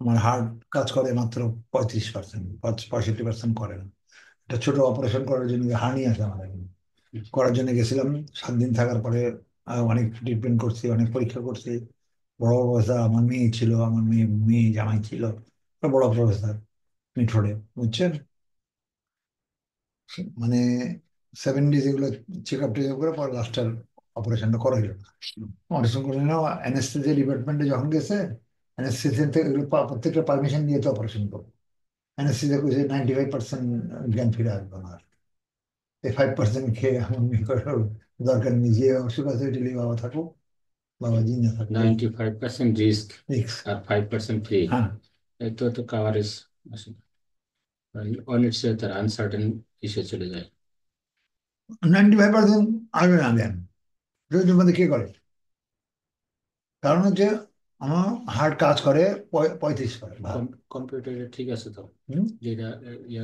আমার হার্ট কাজ করে মাত্র 35%, 65% করে না। একটা ছোট অপারেশন করার জন্য হার্নি আছে আমার এখন। করার জন্য গেছিলাম। 7 দিন থাকার পরে অনেক ট্রিটমেন্ট করছি, অনেক পরীক্ষা করছি। বড় প্রফেসর আমার মেয়ে ছিল, আমার মেয়ে মেয়ে জামাই ছিল, একটা বড় প্রফেসর মিঠোরে, বুঝছেন। মানে 7 ডেজ এগুলো চেক আপ টেক আপ করে পরে লাস্টের অপারেশনটা করাইল না। অপারেশন করে না, অ্যানেস্থেসিয়া ডিপার্টমেন্টে যখন গেছে, অ্যানেস্থেসিয়ান থেকে এগুলো প্রত্যেকটা পারমিশন নিয়ে তো অপারেশন করবো। অ্যানেস্থেসিয়া কইছে 95% জ্ঞান ফিরে আসবে না। এই 5% খেয়ে এমন মেয়ে করে দরকার নেই, যে অসুখ আছে ওইটা নিয়ে বাবা থাকুক, বাবা জিন্দা থাকুক, এই 95% রিস্ক রিস্ক। আর 5% ফ্রি। হ্যাঁ, এত তো কাভারেজ আসে না। অনিশ্চয়তার আনসার্টেন ইসে চলে যায়। 95% আসবে না জ্ঞান, যদি মধ্যে কে করে। কারণ হচ্ছে আমার হার্ট কাজ করে 35 করে ভাগ। কম্পিউটারে ঠিক আছে তো, হুম যেটা ইয়া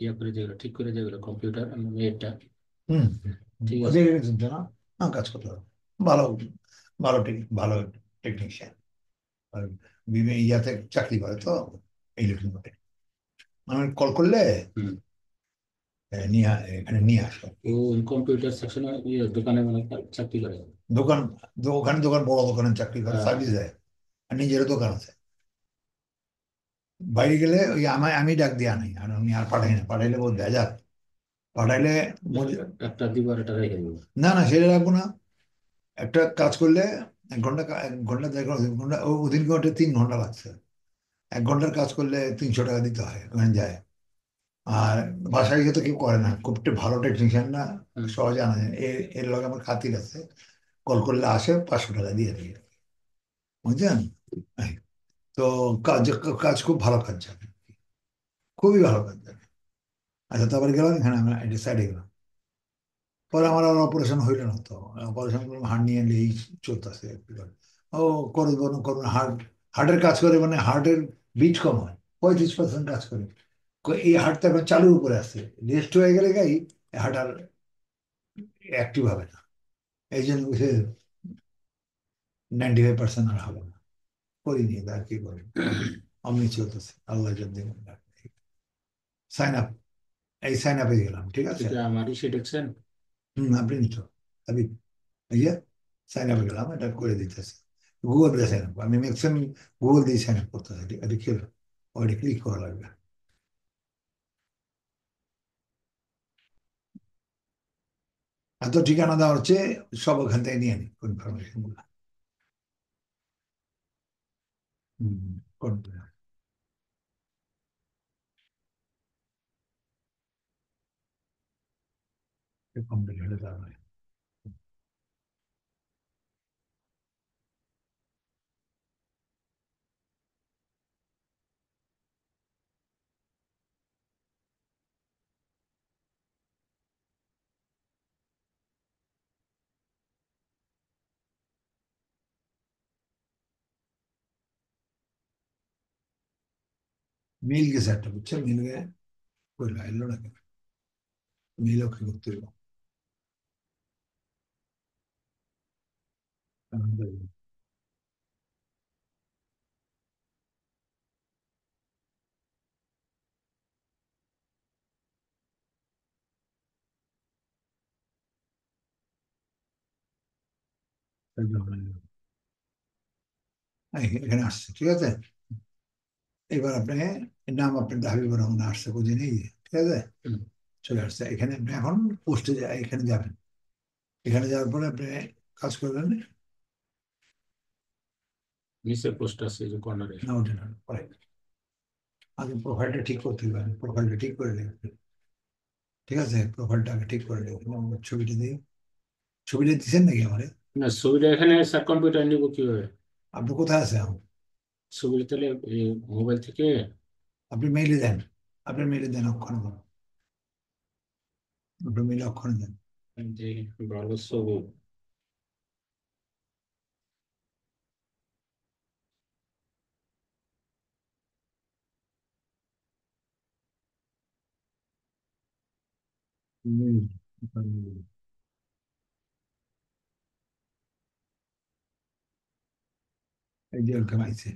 ইয়া করে যেগুলো ঠিক করে যেগুলো কম্পিউটার মেয়েরটা হুম ঠিক আছে। ওদের চিন্তা না, না কাজ করতে হবে। ভালো, ভালো টেকনিশিয়ান। আর ইয়াতে চাকরি করে তো, ইলেকট্রিক। আমি কল করলে হুম। এখানে নিয়ে আসো। ও কম্পিউটার সেকশনে দোকানে মানে চাকরি করে। দোকান, ওখানে দোকান, বড় দোকানের চাকরি করে, হ্যাঁ হ্যাঁ। সার্ভিস দেয়। আর নিজেরও দোকান আছে। বাইরে গেলে ওই আমি ডাক দিয়ে আনি, আর আমি আর পাঠাই না, পাঠাইলে বহুত ভেজাল। পাঠাইলে একটা দিবার এটা রেখে দেবো। না না, সেটা রাখবো না। একটা কাজ করলে 1 ঘন্টা, 1 ঘন্টা 1.5 ঘন্টা, ওদিন ঘন্টা 3 ঘন্টা লাগছে। 1 ঘন্টার কাজ করলে 300 টাকা দিতে হয় ওখানে যায়। আর বাসায় গিয়ে তো কেউ করে না, খুব একটা ভালো টেকনিশিয়ান না, হুম। সহজে আনা যায় না। এর লগে আমার খাতির আছে। কল করলে আসে, 500 টাকা দিয়ে দিই, বুঝছেন। এই, তো কাজ, কাজ খুব ভালো কাজ জানে, খুবই ভালো কাজ জানে। আচ্ছা, তারপরে গেলাম এখানে, আমরা এটা সাইডে গেলাম। পরে আমার আর অপারেশন হইল না তো। অপারেশন করলাম, হার্ট নিয়ে এই চলতেছে। ও করবো না করবো না, হার্টের কাজ করে, মানে হার্টের বিট কম হয়, 35% কাজ করে। এই হার্টটা এখন চালুর উপরে আছে, রেস্ট হয়ে গেলে গাই হার্ট আর অ্যাক্টিভ হবে না। এই জন্য 95% আর হবে না। করিনি, আর কি করবো। অমনি চলতেছে, আল্লাহ যদি সাইন আপ, এই সাইন আপে গেলাম, ঠিক আছে। এটা আমারই সে দেখছেন। আপনি তো আমি ইয়ে সাইন আপে গেলাম, এটা করে দিতেছে। গুগল দিয়ে সাইন আপ, আমি ম্যাক্সিমাম গুগল দিয়ে সাইন আপ করতেছি, এটা কি হলো, ওইটা ক্লিক করা লাগবে। এত ঠিকানা দেওয়া হচ্ছে, সব ওখান থেকে নিয়ে নি ইনফরমেশন গুলো। হম, করতে কমপ্লিট হলে তারপরে মিল গেছে একটা, বুঝছে, মিল গিয়ে কইলো এলো না কেন, মিল ওকে করতে হইলো। এখানে আসছে, ঠিক আছে। এবার আপনি নাম, আপনার হাবিবুর রহমান আসছে, বুঝিনি, ঠিক আছে। হুম। চলে আসছে এখানে, আপনি এখন পোস্টে এখানে যাবেন। এখানে যাওয়ার পরে আপনি কাজ করবেন। নিচে পোস্ট আছে এই যে কর্নারে। না, ওঠে না, পরে আগে প্রোফাইলটা ঠিক করতে হবে, প্রোফাইলটা ঠিক করে নেবেন। ঠিক আছে, প্রোফাইলটা আগে ঠিক করে নেবেন, আমার ছবিটা দিয়ে, ছবিটা দিচ্ছেন নাকি আমারে? না ছবিটা এখানে স্যার কম্পিউটার নিব কিভাবে? আপনি কোথায় আছেন এখন? ছবিটা তাহলে মোবাইল থেকে। আপনি মেইলে দেন, আপনি মেইলে দেন, অক্ষণ দেন, আপনি মেইলে অক্ষণ দেন। যে ভালো ছবি। মেইল, এই যে ওখানে আছে।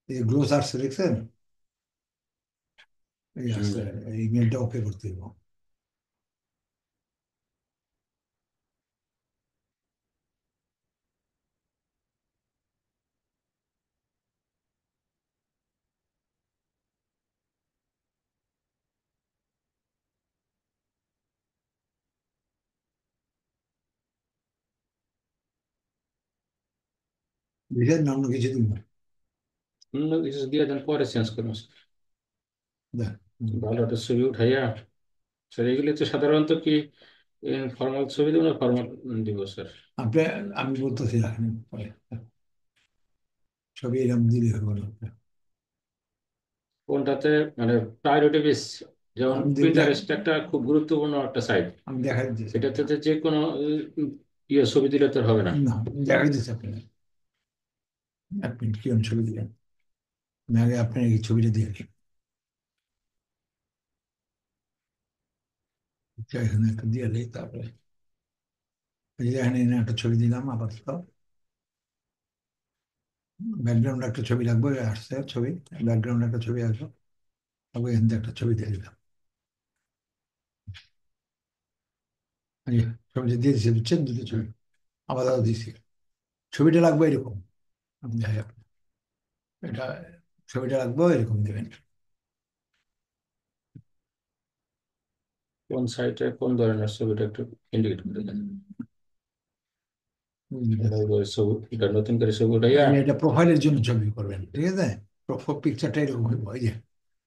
এই গ্লো সার্চ দেখছেন? এই হুম। আছে, এই মেলটা ওকে করতে হবে। বুঝলেন না? অন্য কিছু দিন না। অন্য কিছু দিয়ে দেন, পরে চেঞ্জ করুন স্যার। দেখ, ভালো একটা ছবি উঠাইয়া স্যার, এগুলি তো সাধারণত কি ফর্মাল ছবি দেবো না ফর্মাল দিব স্যার? আপনি, আমি বলতেছি রাখেন পরে, ছবি এরকম দিলে হবে না আপনার। কোনটাতে মানে প্রায়োরিটি বেস? যেমন আমি প্রিন্টারেস্ট একটা খুব গুরুত্বপূর্ণ একটা সাইট, আমি দেখাই দিতেছি এটাতে আপনার। তো যে কোনো ছবি দিলে তো আর হবে না। না, আমি দেখাই দিতেছি আপনার। এক মিনিট, কিরম ছবি দিলেন? আমি আগে আপনার এই ছবিটা দিয়ে আসি। আচ্ছা, এখানে একটা দিয়ে দিই, তারপরে এই যে এখানে এনে একটা ছবি দিলাম আপাতত। ব্যাকগ্রাউন্ড একটা ছবি রাখবো, এই আসছে ছবি, ব্যাকগ্রাউন্ড একটা ছবি আসবো, তারপর এখান থেকে একটা ছবি দিয়ে দিলাম। এই যে ছবিটা দিয়ে দিচ্ছি, বুঝছেন, দুটো হুম। ছবি আপাতত দিচ্ছি। ছবিটা লাগবে এরকম, আমি দেখাই আপনার। এটা, ছবিটা রাখবো এরকম দেবেন। কোন সাইটে কোন ধরনের ছবিটা একটু ইন্ডিকেট করে দেন। এটা ওই ছবি, এটা নতুন করে ছবি উঠাইয়া। এই যে এটা প্রোফাইলের জন্য ছবি করবেন, ঠিক আছে? প্রোফাইল পিকচারটা এরকম হইব। এই যে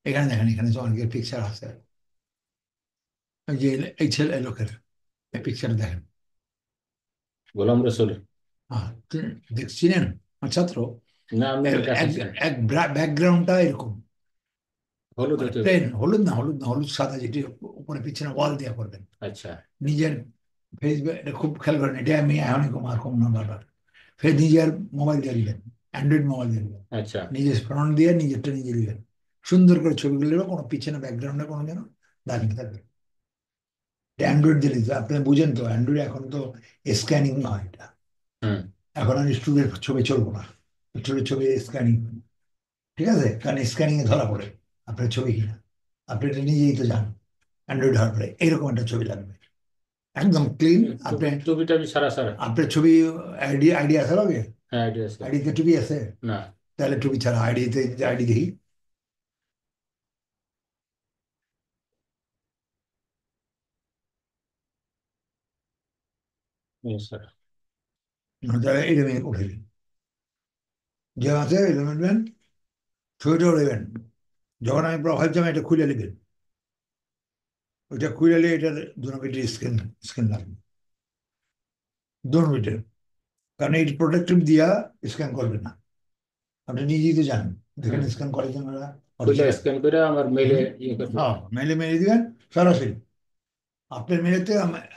এখানে দেখেন, এখানে তো অনেকের পিকচার আছে। এই যে এই ছেলে, এই লোকের এই পিকচার দেখেন। গোলাম রসুল? হ্যাঁ, দেখছিলেন আমার ছাত্র? না, আপনি এক দেখাচ্ছেন। এক ব্যাকগ্রাউন্ডটা এরকম, হলুদ মানে হতে হবে। প্লেন, হলুদ না, হলুদ না, হলুদ সাদা, যেটি উপরে পিছনে ওয়াল দেওয়া করবেন। আচ্ছা। নিজের ফেসবুক, এটা খুব খেয়াল করেন, এটা আমি এখনই কম আর কম না বারবার। ফের নিজের মোবাইল দিয়ে দিবেন, অ্যান্ড্রয়েড মোবাইল দিয়ে দিবেন। আচ্ছা। নিজের ফ্রন্ট দিয়ে নিজেরটা নিজে দিবেন। সুন্দর করে ছবিগুলো নেবে, কোনো পিছনে ব্যাকগ্রাউন্ডে কোনো যেন দাঁড়িয়ে থাকবে। অ্যান্ড্রয়েড দিয়ে দিতে আপনি বুঝেন তো, অ্যান্ড্রয়েড এখন তো স্ক্যানিং হয় এটা। হুম। এখন আর স্টুডেন্ট ছবি চলবো না, স্টুডেন্ট ছবি স্ক্যানিং, ঠিক আছে? কারণ স্ক্যানিং এ ধরা পড়ে আপনার ছবি কিনা। আপনি এটা নিজেই তো জানেন, অ্যান্ড্রয়েড হওয়ার পরে এইরকম একটা ছবি লাগবে, একদম ক্লিন। আপনি, টুপি টাবি সারা সারা? আপনার ছবি আইডি, আইডি আছে লগে? হ্যাঁ, আইডিয়া আছে। আইডিতে টুপি আছে? না। তাহলে টুপি ছাড়া আইডিতে, আইডি দেখি। স্যার। তাহলে এটা মেয়ে উঠে দিন, যে আছে এটা নেবেন, ছবিটা উঠবেন। যখন আমি প্রোফাইল চাই এটা খুলে নেবেন, ওইটা খুলে নিয়ে এটার দু মিনিটের স্ক্যান, স্ক্যান লাগবে 2 মিনিটের। কারণ এই প্রোটেক্টিভ দিয়া স্ক্যান করবে না, আপনি নিজেই তো জানেন। দেখেন হুম। স্ক্যান করে দেন ওরা, খুলে অরিজিনাল। স্ক্যান করে আমার মেলে হুম, করবো। হ্যাঁ, মেলে মেরে দিবেন সরাসরি। আপনার মেলেতে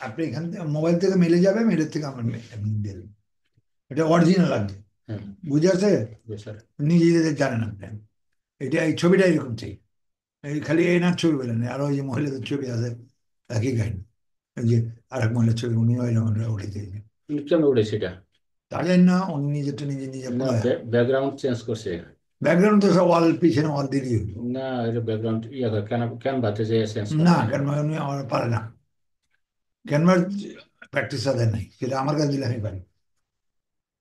আপনি এখান থেকে মোবাইল থেকে মেলে যাবে, মেলের থেকে আমার দিয়ে দেবেন। এটা অরিজিনাল লাগবে, হুম। বুঝে আছে? জি স্যার। নিজেদের জানেন আপনি। এটা এই ছবিটা এরকম চাই। এই খালি এই না ছবি বলেন, আরো ওই যে মহিলাদের ছবি আছে, একই কাহিনী। এই যে আরেক মহিলার ছবি, উনি ওই রকম উঠে দিয়েছেন। কেমন উঠেছে এটা? জানেন না, উনি নিজেরটা নিজে নিজে না, পড়ায়। ব্যাকগ্রাউন্ড চেঞ্জ করছে। ব্যাকগ্রাউন্ড তো সব ওয়াল, পিছনে ওয়াল দিয়ে দিয়ে হইলো। না, এটা ব্যাকগ্রাউন্ড ইয়ে করে কেন, ক্যানভাতে যে চেঞ্জ করা না, যায় না? কেন উনি আমার পারে না, ক্যানভাস প্র্যাকটিস তাদের নাই, সেটা আমার কাছে দিলে আমি পারি।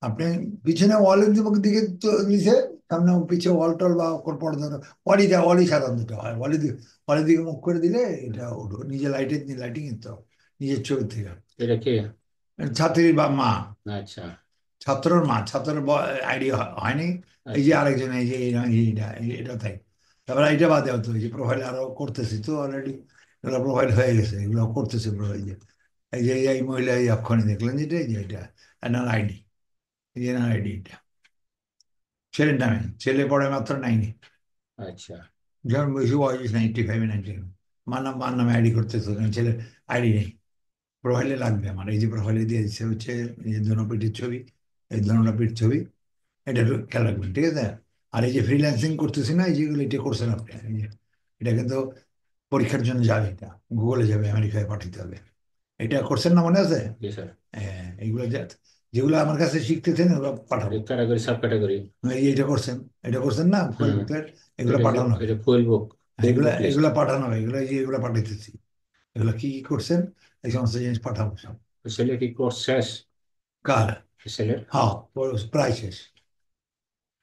আপনি পিছনে ওয়ালের দিকে তো দিছে, সামনে পিছে ওয়াল টল বা পর্দা, ওয়ালই দেয়, ওয়ালই সাধারণত হয়, ওয়ালের দিকে, ওয়ালের দিকে মুখ করে দিলে এটা উঠো, নিজে লাইটের, লাইটিং তো নিজের চোখের থেকে। এটা কি? ছাত্রী বা মা, আচ্ছা। ছাত্রর মা, ছাত্রের আইডিয়া হয়নি। এই যে আচ্ছা। আরেকজন, এই যে এটা তাই। তারপরে এটা বাদে হতো, এই যে প্রোফাইল আরো করতেছি তো অলরেডি, এগুলো প্রোফাইল হয়ে গেছে, এগুলো করতেছে প্রোফাইল। যে এই যে এই মহিলা, এই অক্ষণে দেখলেন যেটা, এই যে এটা এনার আইডি, এই যে এনার আইডি, এটা ছেলের নামে, ছেলে পড়ে মাত্র 9-এ। আচ্ছা। যেমন বেশি বয়স 95-এ, 90। মার নামে আইডি করতেছে, ওখানে ছেলের আইডি নেই। প্রোফাইলে লাগবে আমার, এই যে প্রোফাইলে দিয়ে দিচ্ছে হচ্ছে এই যে ধনুপিটির ছবি, এই ধনুপির ছবি, এটা একটু খেয়াল রাখবেন, ঠিক আছে? আর এই যে ফ্রিল্যান্সিং করতেছি না, এই যেগুলো, এটা করছেন আপনি, এই যে এটা কিন্তু পরীক্ষার জন্য যাবে, এটা গুগলে যাবে, আমেরিকায় পাঠাতে হবে। এটা করছেন না, মনে আছে? জি স্যার। এইগুলো যেগুলো আমার কাছে শিখতেছেন ওগুলো পাঠাবো। Category sub category. এটা করছেন, এটা করছেন না ফুয়েল হুম। বুকলেট, এগুলো এটা পাঠানো হবে। এটা ফুল বুক, ফুল এগুলা বুক লিস্ট। এগুলা পাঠানো হবে, এগুলো এই যে এগুলো পাঠাইতেছি, এগুলো কি কি করছেন এই সমস্ত জিনিস পাঠাবো সব। ছেলে কি কোর্স শেষ? কার? ছেলের। হ্যাঁ, প্রায় শেষ।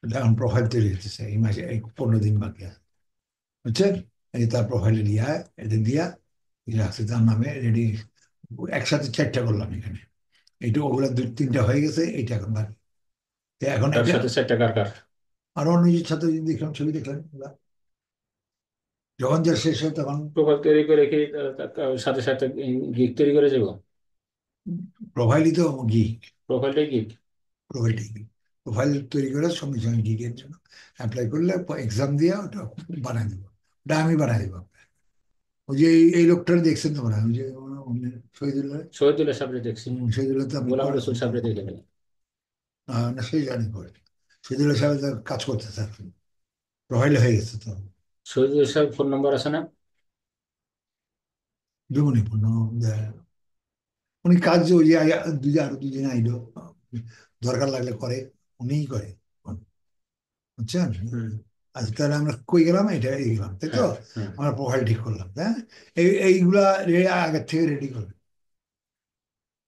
এখন প্রোফাইল তৈরি হতেছে এই মাসে, এই 15 দিন বাকি আছে, বুঝছেন? এই তার প্রোফাইলে দিয়া, এটা দিয়া রাখছি তার নামে রেডি। একসাথে 4টা করলাম এখানে, এইটু ওগুলা 2-3টা হয়ে গেছে, এইটা এখন বাকি। তো এখন তার এটা সাথে 4টা কার কার? আরো নিজের সাথে যদি দেখলাম, ছবি দেখলাম ওগুলা। যখন যা শেষ হয় তখন প্রোফাইল তৈরি করে কি সাথে সাথে গিগ তৈরি করে যাবো? প্রোফাইলই তো ঘি, প্রোফাইলটাই গিগ। প্রোফাইলটাই ঘি। প্রোফাইল তৈরি করে সঙ্গে সঙ্গে গিগের জন্য অ্যাপ্লাই করলে, এক্সাম দিয়ে ওটা বানাই দেবো, ওটা আমি বানাই দেবো। ওই যে এই লোকটার দেখছেন তো মনে হয়, ওই যে শহীদুল্লাহ। শহীদুল্লাহ সাবরে দেখছি। শহীদুল্লাহ তো আপনি গোলাম করেন, রসুল সাবরে দেখে নেই। না সেই জানি করে। শহীদুল্লাহ সাহেব তো কাজ করতেছে আর কি, প্রোফাইল হয়ে গেছে তো। শহীদুল্লাহ সাহেব ফোন নম্বর আছে না? দুগুণী পূর্ণ উনি কাজ যে ওই যে আরো 2 দিন আইলো, দরকার লাগলে করে, উনিই করে, বুঝছেন? হুম। আচ্ছা তাহলে আমরা কই গেলাম, এটা এই গেলাম তাই তো। হ্যাঁ। হুম। আমরা প্রোফাইল ঠিক করলাম, হ্যাঁ। এইগুলা আগের থেকে রেডি করবেন।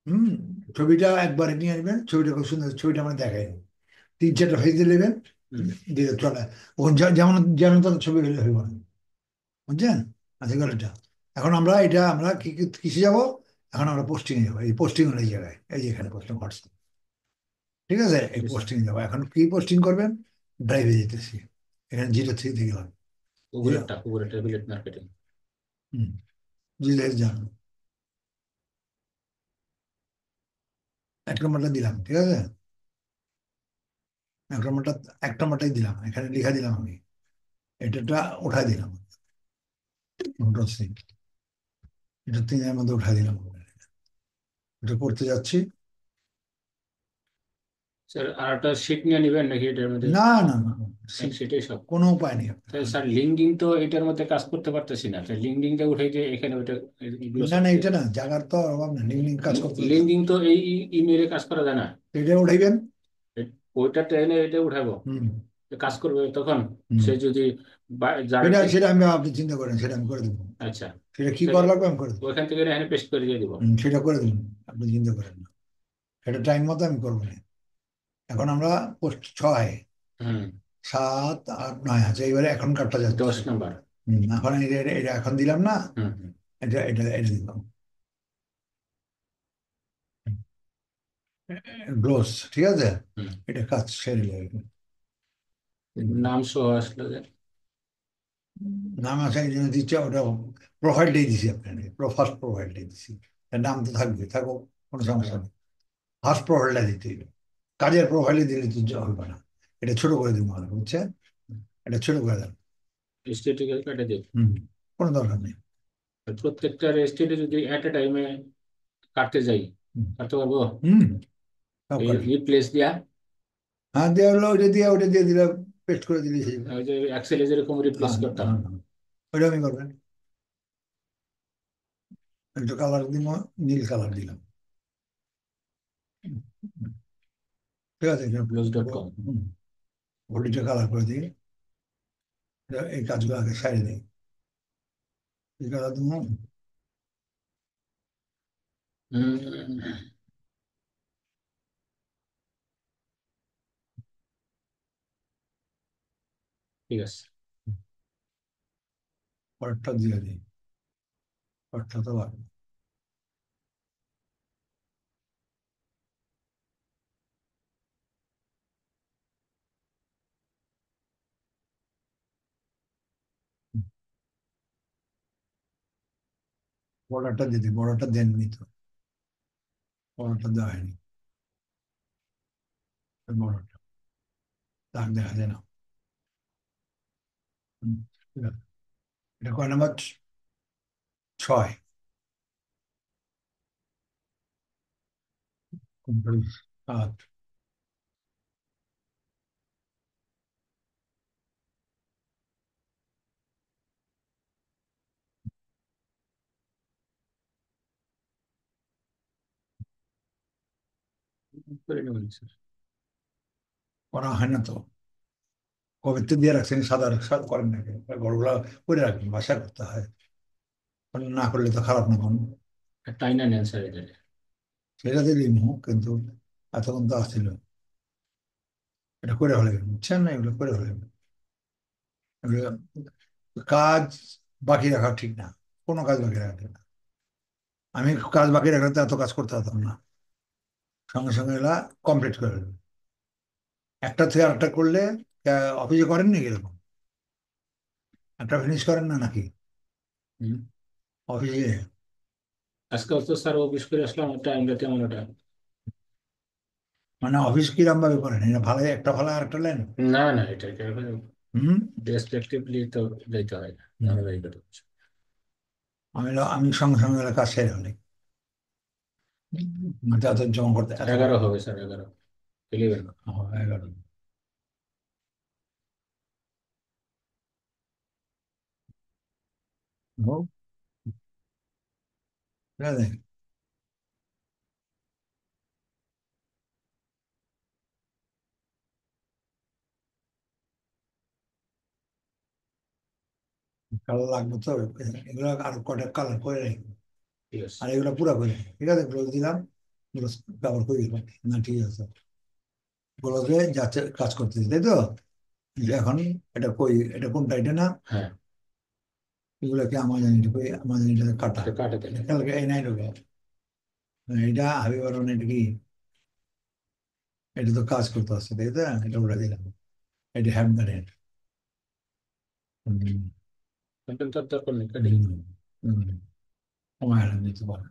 হুম। ছবিটা একবারে নিয়ে আসবেন, ছবিটা খুব সুন্দর, ছবিটা আমরা দেখাই দেবো। 3-4টা ভেজে নেবেন, হুম। দিয়ে চলে। ওখানে যেমন যেমন তার ছবি হলে হইব না, বুঝছেন? আচ্ছা গেল এটা। এখন আমরা এটা আমরা কিসে যাব? এখন আমরা পোস্টিং এ যাবো, এই পোস্টিং এই জায়গায়, এই যে এখানে পোস্টিং হোয়াটসঅ্যাপ, ঠিক আছে? এই বুঝছি। পোস্টিং যাবো, এখন কি পোস্টিং করবেন? ড্রাইভে যেতেছি, এখানে 0 থেকে গেলাম। জিরো। উপরেরটা বিলেট মার্কেটিং। হুম। জিরো যান, 1 নম্বরটা দিলাম, ঠিক আছে? 1 নম্বরটা, 1 নম্বরটাই দিলাম, এখানে লিখা দিলাম আমি, এটা উঠাই দিলাম, কন্ট্রোল সি, এটা 3-এর মধ্যে উঠাই দিলাম। এটা করতে যাচ্ছি। স্যার আর একটা শিট নিয়ে নেবেন নাকি এটার মধ্যে? না না না না, এক শিটেই সব? কোনো উপায় নেই তাই আপনার। স্যার লিঙ্কডিন তো এটার মধ্যে কাজ করতে পারতেছি না, তাই লিঙ্কডিনটা উঠে যে এখানে ওইটা এগুলো না সব না, দিয়ে। এটা না, জায়গার তো অভাব না, লিঙ্ক কাজ করতে হতো। লিঙ্কডিন তো এই ইমেলে কাজ করা যায় না। এটা উঠাইবেন। ওইটা ট্রেনে এটা উঠাবো, হুম। তো কাজ করবে তখন। হুম। সে যদি সেটা জার্নাল। সেটা আমি, আপনি চিন্তা করেন, সেটা আমি করে দেবো। আচ্ছা। সেটা কি তাহলে করা লাগবে আমি করে দেবো। ওইখান থেকে এখানে পেস্ট করে দিয়ে দিব। সেটা করে দেবেন, আপনি চিন্তা করেন না, সেটা টাইম মতো আমি করবো না। এখন আমরা পোস্ট 6, হুম। 7, 8, 9 আছে, এবারে এখন কাটটা যাচ্ছে। 10 নম্বর। এখন এটা এখন দিলাম না, হুম। হুম। এটা দিলাম, গ্লোস, ঠিক আছে? হুম। এটা কাজ সেরে যাবে। নাম সহ আসলো যে। নাম আছে এই জন্য দিচ্ছে, ওটা প্রোফাইলটাই দিছি আপনাকে, ফার্স্ট প্রোফাইলটাই দিছি। এর নাম তো থাকবে, থাকো, কোনো সমস্যা হ্যাঁ। নেই। ফার্স্ট প্রোফাইলটা দিতে হবে, কাজের প্রোফাইলে দিলে তো হবে না। এটা ছোট করে দিব আমরা, বুঝছেন? এটা ছোট করে দেন। স্টেটিকে কেটে দিই। হুম। কোনো দরকার নেই। প্রত্যেকটা স্টেটে যদি এট এ টাইমে কাটতে যাই, হুম। কাটতে পারবো? হুম, সব এই কাটে। রিপ্লেস দিয়া। হ্যাঁ, দেওয়া হলো, ওইটা দিয়ে দিলে, পেস্ট করে দিলে সেই। ওই যে এক্সেলে যেরকম রিপ্লেস হ্যাঁ করতাম। হ্যাঁ হ্যাঁ, ওইটা আমি করবেন। একটা কালার দিব, নীল কালার দিলাম। হুম, ঠিক আছে, ব্লুজ.com। বডিটা কালার করে দিই। এই কাজগুলো আগে সারি দিই, এই কালার দিব। ঠিক আছে। পরেরটা দিয়ে দিই, পরেরটা তো ভালো। বর্ডারটা দিয়ে দিই, বর্ডারটা দেননি তো, বর্ডারটা দেওয়া হয়নি, বর্ডারটা দাগ দেখা যায় না। হুম, ঠিক আছে। এটা কয় নাম্বার? 6। কন্ট্রোল 7। করে নেবেন স্যার। করা হয় না তো। কবে তো দিয়ে রাখছেন, সাদা সাদা করেন নাকি? গড়গুলা করে রাখবেন, বাসা করতে হয়। কারণ না করলে তো খারাপ না কোন। টাইনা নেন স্যার এটা। সেটা দিলেই মুখ কিন্তু এতক্ষণ তো আসছিল। এটা করে হলে বুঝছেন না, এগুলো করে হলে এগুলো কাজ বাকি রাখা ঠিক না। কোনো কাজ বাকি রাখা ঠিক না। আমি কাজ বাকি রাখলে তো এত কাজ করতে পারতাম না। সঙ্গে সঙ্গে এগুলা কমপ্লিট করে ফেলবো। একটা থেকে আরেকটা করলে অফিসে করেন নাকি এরকম? একটা ফিনিশ করেন না নাকি হুম। অফিসে? আজকাল তো স্যার অফিস করে আসলাম, টাইমটা তেমন ওটা। মানে অফিস কিরম ভাবে করেন? এটা ভালো, একটা ভালো আর একটা লেন। না না, এটা হুম। ডেসপেক্টিভলি তো যাইতে হয় না, হুম। ঝামেলা করতে হচ্ছে। আমি সঙ্গে সঙ্গে এগুলো কাজ সেরে ফেলি। মানে এত জমা করতে এত 11 হবে স্যার, 11, 11। 11। ও, ঠিক আছে। কালো লাগবে তো। এগুলো আর কটা কালার করে রাখি। ঠিক আছে। আর এগুলো পুরো করে রাখি। ঠিক আছে, গ্লোভ দিলাম। গ্লোভ ব্যবহার করে দিলাম। না ঠিক আছে। গ্লোভে যাচ্ছে কাজ করতেছি, তাই তো? যে এখন এটা কই, এটা কোনটা, এটা না? হ্যাঁ, এগুলো কি আমাজন, এটা কই আমাজন, এটা কাটা। এটা কাটে এটা দিলেন। কালকে এই নাই ঢোকে। এটা হাবিবার, এটা কি? এটা তো কাজ করতে আসছে, তাই তো? এটা উড়ে দিলাম। এটা have the rate. Hmm. Content তার দরকার নেই, কাটি। হুম। হুম। সময় দিতে পারবো।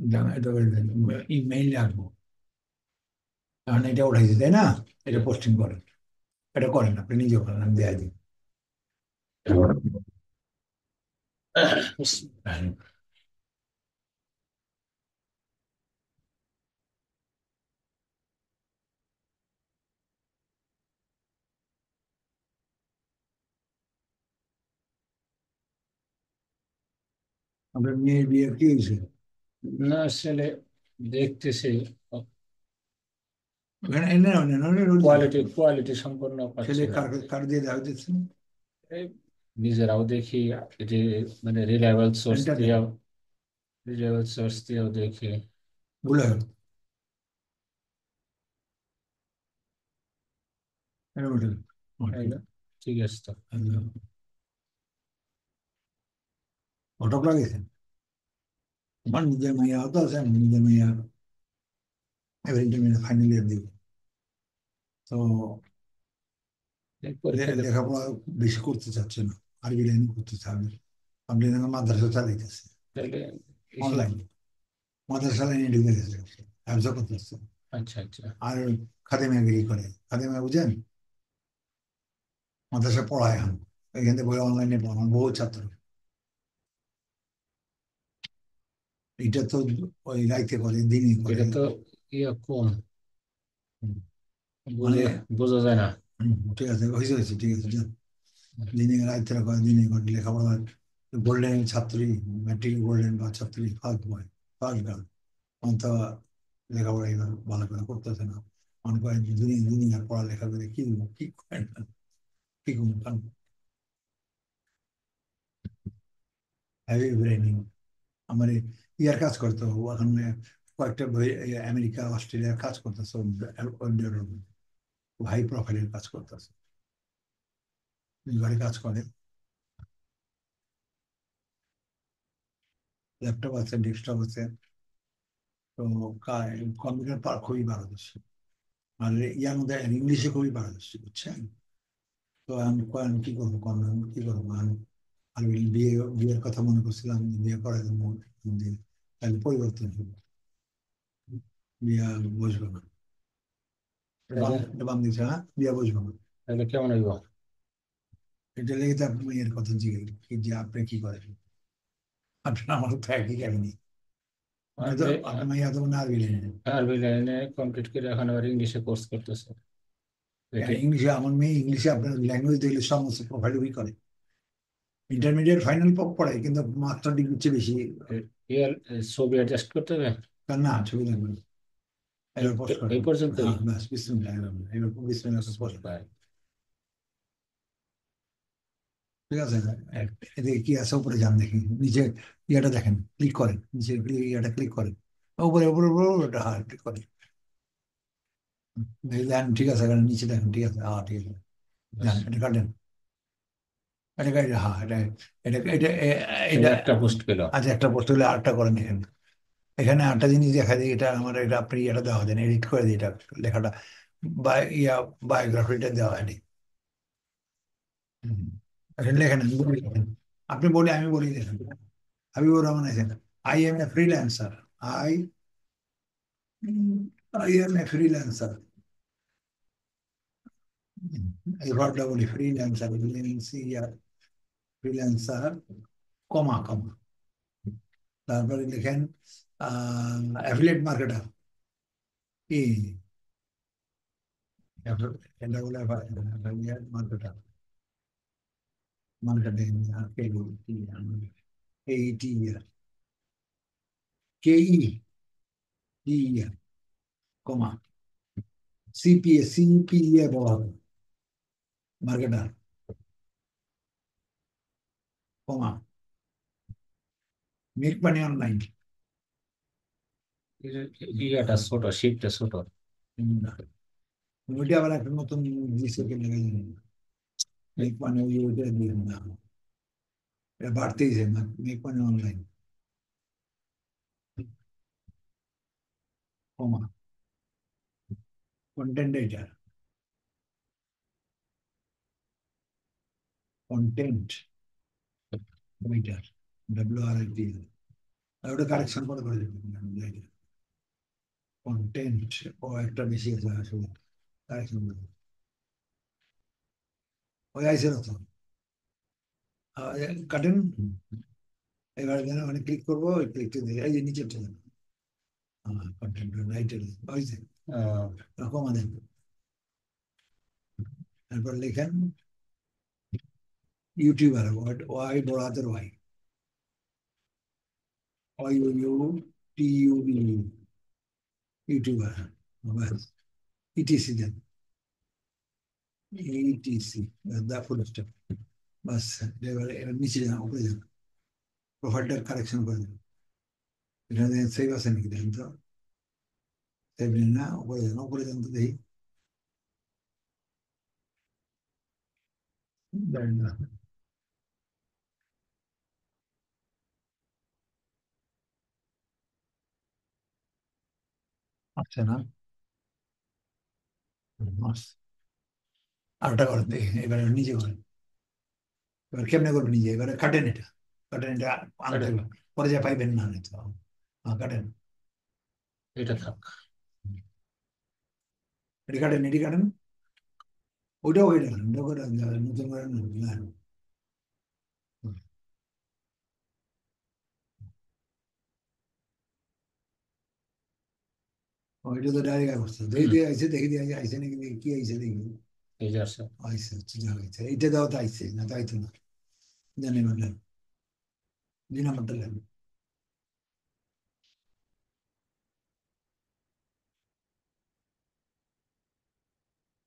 এটা ইমেইল রাখবো। কারণ এটা উঠাইছে, তাই না? ঠিক এটা আছে। পোস্টিং করেন। এটা করেন, আপনি নিজে করেন, আমি দেয়া দিই। হ্যাঁ। আপনার মেয়ের বিয়ে কি হয়েছে? না আসলে দেখতেছি, ওখানে এনে নেন, রোজ কোয়ালিটি সম্পন্ন ছেলে পাচ্ছি না। কার কার দিয়ে দেখা দিচ্ছেন? এই নিজেরাও দেখি, যে মানে ইন্টারনেট রিলায়েবল সোর্স দিয়েও দেখি। ভুলে গেল। এটা উঠে গেল। তাই না? ঠিক আছে তো। ফটক লাগিয়েছেন? আমার নিজের মাইয়া তো আছে, আমি নিজের মাইয়া এবার ইন্টারমিডিয়েট ফাইনাল ইয়ার দিব। তো এই পরীক্ষা দেব। লেখাপড়া বেশি করতে চাচ্ছে না। আরবি লাইনে করতে চাবে। আপনি মাদ্রাসা চালাইতেছে তাহলে এসব। অনলাইন। মাদ্রাসা লাইনে ঢুকে গেছে, ব্যবসা করতেছে। আচ্ছা আচ্ছা। আর খাদেমাগিরি করে। খাদেমা বুঝেন? মাদ্রাসা পড়ায় এখন। এখান থেকে বই অনলাইনে পড়ান বহু ছাত্র। এটা তো ওই রাইতে করে, দিনই করে। এটা তো কম, হুম। মানে বুঝে বোঝা যায় না। ঠিক আছে, হয়েছে হয়েছে, ঠিক আছে যান। দিনে রাইতে করে, দিনে করে লেখাপড়া। গোল্ডেন ছাত্রী, ম্যাট্রিক গোল্ডেন বা ছাত্রী, ফার্স্ট বয়, ফার্স্ট গার্ল। তখন তো লেখাপড়া এবার ভালো করে করতেছে না। মনে করেন দুনিয়া দুনিয়া পড়ালেখা করে কি কি করেন না, কি করবেন? হ্যাভি ব্রেনিং। আমার ইয়ার কাজ করতো ওখানে, কয়েকটা আমেরিকা অস্ট্রেলিয়ার কাজ করতেছে। হাই প্রোফাইলের কাজ করতেছে। ঘরে কাজ করে। ল্যাপটপ আছে, ডেস্কটপ আছে। তো কম্পিউটার পার খুবই পারদর্শী। আর ইয়ার মধ্যে ইংলিশে খুবই পারদর্শী, বুঝছেন? তো আমি কি করবো, কি করবো আমি? আর বিয়ে, বিয়ের কথা মনে করছিলাম যে বিয়ে করার জন্য দিয়ে তাহলে পরিবর্তন হলো। বিয়ে বসবে না। তাহলে এটা বাম দিচ্ছে, হ্যাঁ, বিয়ে বসবে না। তাহলে কেমন হইব? এটা লেগে তো আপনি মেয়ের কথা জিজ্ঞেস কি যে আপনি কি করেন। আপনার আমার তো একই কাহিনী। আপনি তো, আরবি আপনার মেয়ে এত মনে আরবি লেনে। আরবি লাইনে কমপ্লিট করে এখন আবার ইংলিশে কোর্স করতেছে। এটি ইংলিশে, আমার মেয়ে ইংলিশে আপনার ল্যাঙ্গুয়েজ দেখলে সমস্ত প্রোফাইল উই করে। ইন্টারমিডিয়েট ফাইনাল পড়ে কিন্তু মাস্টার ডিগ্রির চেয়ে বেশি। ইয়ার ছবি অ্যাডজাস্ট করতে হবে। তার না ছবি লাগবে না। এবার পোস্ট করেন। এই পর্যন্তই। হ্যাঁ ব্যাস, বিসমিল্লাহ, এবার বিসমিল্লাহ পোস্ট করেন। বাই। ঠিক আছে, এদিকে কি আছে উপরে যান দেখি, নিচে ইয়েটা দেখেন, ক্লিক করেন, নিচে ইয়েটা ক্লিক করেন, উপরে উপরে উপরে উপরে, ওটা হ্যাঁ ক্লিক করেন, দেখি দেন, ঠিক আছে, এখানে নিচে দেখেন, ঠিক আছে, হ্যাঁ ঠিক আছে, বাস। যান এটা কাটেন, এটা কাটেন, হ্যাঁ এটা, এটা এটা এই এটা একটা পোস্ট পেল। আচ্ছা, একটা পোস্ট হলে আটটা করেন এখানে, এখানে আটটা জিনিস দেখা যায়, এটা আমার, এটা আপনি এটা দেওয়া দেন, এডিট করে দিই এটা, লেখাটা বা ইয়া, বায়োগ্রাফিটা দেওয়া হয়নি। হুম। এখানে লেখেন, আমি বলি লেখেন, আপনি বলি আমি বলি লেখেন, হাবিবুর রহমান আছেন, I M a freelancer, I I M a freelancer, এই ভার্বটা বলি, ফ্রিল্যান্সার, ফ্রিল্যান্সার, কমা কমা, তারপরে লিখেন অ্যাফিলিয়েট মার্কেটার, কি এটা বলে অ্যাফিলিয়েট মার্কেটার, মার্কেটিং, এইটি, কে ই টি, কমা, সিপিএ, সিপিএ বলা হবে, মার্কেটার, কমা, মেক মানি অনলাইন, ইয়াটা ছোট, শিপটা ছোট। ওইটা আবার একটা নতুন জিনিসকে লেগে যায়, মেক মানি ওইটা দিয়ে না, এটা বাড়তেইছে না, make money online, comma, content writer, content writer, WRIT, আর ওটা কারেকশন করে দেবেন, কন্টেন্ট, ও একটা বেশি আছে আসলে, কারেকশন করে, ওই আইসে না তো, কাটেন, এবার এখানে মানে ক্লিক করবো, ওই ক্লিকটা দিয়ে এই যে নিচেরটা দেন, কন্টেন্ট রাইটার, ওই যে আহ, কমা দেন, তারপর লেখেন ইউটিউবার, ওয়াই বড় হাতের Y, Y U T U B, YouTuber, ব্যাস, ইটিসি দেন, ইটিসি, দা ফুল স্টপ, বাস, এবারে এবার নিচে যান, উপরে যান, প্রোফাইলটা কারেকশন করে দেন, এখানে সেভ আছে নাকি দেখেন তো, সেভ নেই না, উপরে যান, উপরে যান তো দেখি, জানি না, আচ্ছা না, আচ্ছা, আরেকটা করেন দেখি, এবারে নিজে করেন, এবার কেমনে করবেন নিজে, এবারে কাটেন এটা, কাটেন এটা, আনতে এটা হবে, পরে যা পাইবেন না তো, কাটেন, এটা থাক। এটি কাটেন, এটি কাটেন, ওইটাও ওইটা কাটেন, ওইটাও করে নতুন করে না, ওইটা তো ডাইরেক্ট অবস্থা, দেখি হুম, দিয়ে আইসে, দেখি দিয়ে আইসে নাকি, দেখি কি আইসে দেখি, এই যে আছে। আইসে হচ্ছে, যা আইসে, এইটা দাও তো আইসে, না তো আইতো না, জানি না, 2 নম্বরটা লেন,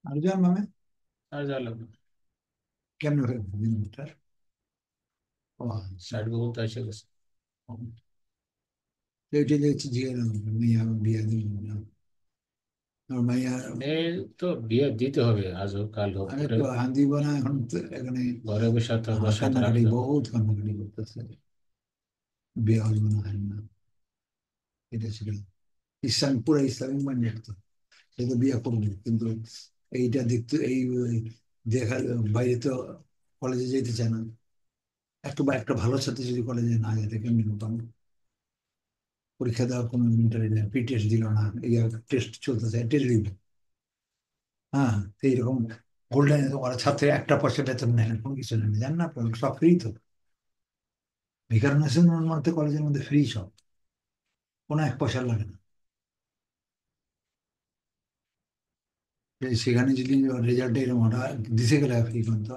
আর যান মামে, আর যা লাগবে। কেমনে হবে 2 নম্বরটা, ও আচ্ছা, সাইড বহু তো এসে গেছে। তো এইটা দেখছি জিয়ে মেয়া বিয়া দিন না, আর মাইয়া, মেয়ে তো বিয়ে দিতে হবে, আজ হোক কাল হোক আরে ওটা। তো হান দিব না এখন তো, এখানে ঘরে বসে তো বসায় তো কান্নাকাটি, রাখবে। বহুত কান্নাকাটি করতেছে, বিয়ে হবে না, হয় না, এটা ছিল ইসলাম, পুরো ইসলামিক মান্য রাখতো, সে তো বিয়ে করবে, কিন্তু এইটা দেখতে, এই দেখা, বাইরে তো কলেজে যেতে চায় না, একটা বা একটা ভালো সাথে যদি কলেজে না যেতে, কেমনি হতাম, পরীক্ষা দেওয়ার কোনো ইন্টারভিউ নেই, টেস্ট দিল না, এই টেস্ট চলতেছে, টেস্ট দিব, হ্যাঁ, তো এইরকম গোল্ডেন, ওরা ছাত্রের 1% বেতন নেয় না, কোনো কিছু নেই, জান না আপনারা, সব ফ্রি তো, ভিকারুন হাসান মধ্যে কলেজের মধ্যে ফ্রি সব, কোনো 1 পয়সা লাগে না, সেখানে যদি রেজাল্ট এরকম ওরা দিছে গেলে ফ্রি করতো,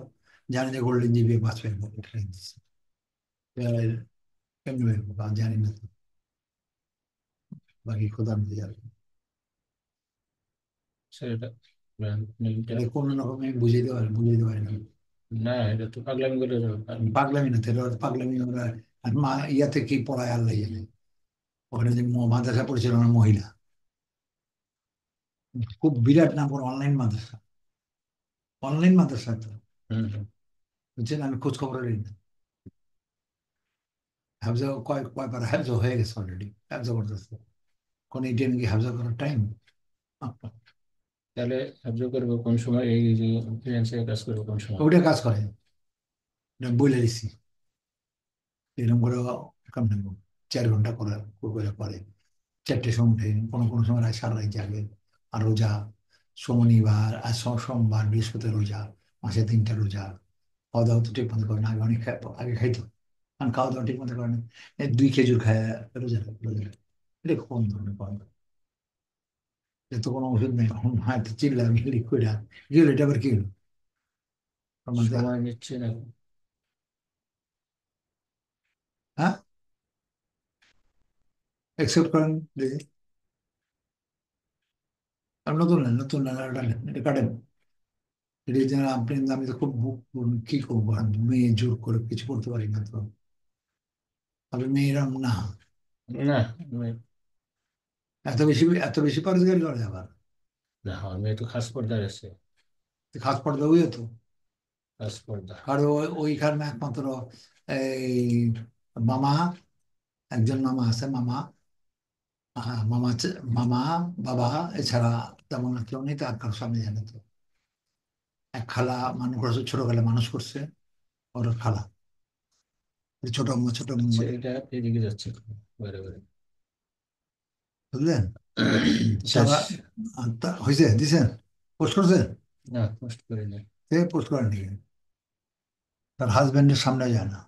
জানে যে গোল্ডেন জিপিএ পাস পেয়ে যাবে, এটাই দিচ্ছে। এবার কেমনি বের করবো? আমি জানি না তো, বাকি খোদার মধ্যে যাবে। সেটা মিলটা। এটা কোনো রকমে বুঝিয়ে দিতে পারি না। না, এটা তো পাগলামি করে পাগলামি না, তাহলে ওরা পাগলামি ওরা। আর ইয়াতে কি পড়ায় আল্লাহ জানে। ওখানে যে মাদ্রাসা পড়েছিল আমার মহিলা, খুব বিরাট নাম করে অনলাইন মাদ্রাসা, অনলাইন মাদ্রাসা তো, হুম হুম। বুঝছেন, আমি খোঁজ খবর নিই না। হাফজা কয়বার হাফজা হয়ে গেছে অলরেডি, হাফজা করতেছে। কোন এটিএম কি হাফজা করার টাইম? তাহলে সাহায্য করবো কোন সময়, এই যে ফ্রিল্যান্সে কাজ করবো কোন সময়? ওটা কাজ করে, এটা বলে দিচ্ছি। এরকম করে কাম নেব, 4 ঘন্টা করে করে করে 4টের সময় উঠে, কোনো কোনো সময় রাত সারা রাত জাগে। আর রোজা, শনিবার আর সোমবার বৃহস্পতি রোজা, মাসে 3টা রোজা। খাওয়া দাওয়া তো ঠিক মতো করে না, আগে অনেক আগে খাইতো, কারণ খাওয়া দাওয়া ঠিক মতো করে না। এই 2 খেজুর খায়, রোজা রাখে, রোজা রাখে। এটা কোন ধরনের কথা? এ তো কোনো ওষুধ নেই, হ্যাঁ তো চিল্লা লিকুইড। কি হলো এটা, আবার কি হলো? ওর মধ্যে, সময় নিচ্ছে না। হ্যাঁ, অ্যাকসেপ্ট করেন দেখি। আর নতুন না, নতুন না, এটা নেন, এটা কাটেন। এটা যেন আপনি, আমি তো খুব কি করবো, আর মেয়ে জোর করে কিছু করতে পারি না তো। তবে মেয়েরাম না, না আমি- এত বেশি পারজগারি করে আবার। না, আমার মেয়ে তো খাস পর্দার আছে। খাস পর্দা ওই তো। খাস পর্দা। আর ওইখানে একমাত্র এই মামা, একজন মামা আছে, মামা, হ্যাঁ মামা মামা, বাবা, এছাড়া তেমন আর কেউ নেই, তার কারোর সামনে জানে তো। এক খালা মানুষ করছে, ছোটবেলায় মানুষ করছে, ওর খালা, ছোট আম্মু, ছোট আম্মু আচ্ছা, বলে। এটা এদিকে যাচ্ছে বাইরে বাইরে। বুঝলেন? তো শেষ। তারা, হয়েছে দিছেন, পোস্ট করছে, না, পোস্ট করিনি। সে পোস্ট করেন নাকি? তার হাজবেন্ডের সামনে যায় না,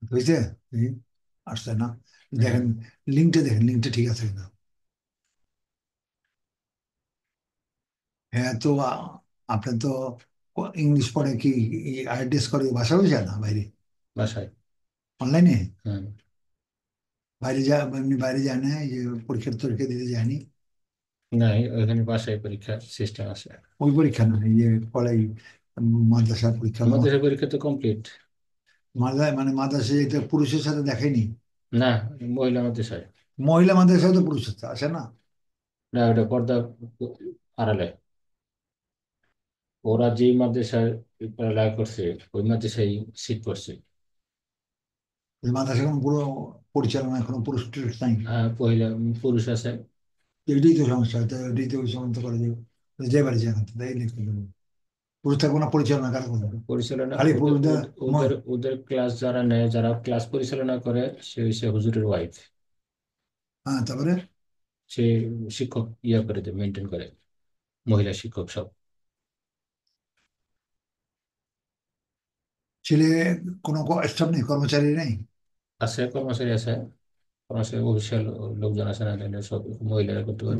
হয়েছে? এই, আসছে না, হ্যাঁ, দেখেন, লিঙ্কটা দেখেন, লিঙ্কটা ঠিক আছে কিনা। হ্যাঁ তো আপনি তো ইংলিশ পড়ে কি, আইএলটিএস করে বাসাও যায় না বাইরে, বাসায়। অনলাইনে? হ্যাঁ। বাইরে এমনি বাইরে যায় না, এই যে পরীক্ষা টরীক্ষা দিতে যায়নি? না, ওইখানে বাসায় পরীক্ষার সিস্টেম আছে। ওই পরীক্ষা না, এই যে পড়াই, মাদ্রাসার পরীক্ষা, আমাদের পরীক্ষা তো কমপ্লিট। মানে মাদ্রাসা যেতে পুরুষের সাথে দেখায়নি? না, মহিলা মাদ্রাসায়। মহিলা মাদ্রাসায় তো পুরুষের সাথে আসে না? না, ওটা পর্দা আড়ালে। ওরা যেই মাদ্রাসায় পড়ালেখা করছে ওই মাদ্রাসায় সিট পড়ছে। ওই মাদ্রাসা কোনো পুরো পরিচালনা, কোনো পুরুষ টুরুষ নাই? পহিলা পুরুষ আছে। এটাই তো সমস্যা, তো এটাই তো সমান্ত করে যে, যে বাড়ি যান তাই লিখতে দেবো। পুরুষ থাকবো না, পরিচালনা কারা করবে? পরিচালনা খালি ওদের পুরুষদের। ওদের ওদের ক্লাস যারা নেয়, যারা ক্লাস পরিচালনা করে, সে হচ্ছে হুজুরের ওয়াইফ। হ্যাঁ, তারপরে সে শিক্ষক ইয়া করে দেয়, মেনটেন করে, মহিলা শিক্ষক সব। ছেলে কোনো স্টাফ নেই, কর্মচারী নেই? আছে, কর্মচারী আছে। কর্মচারী অফিসিয়াল লোকজন আছে, না তাহলে সব মহিলারা করতে পারবে।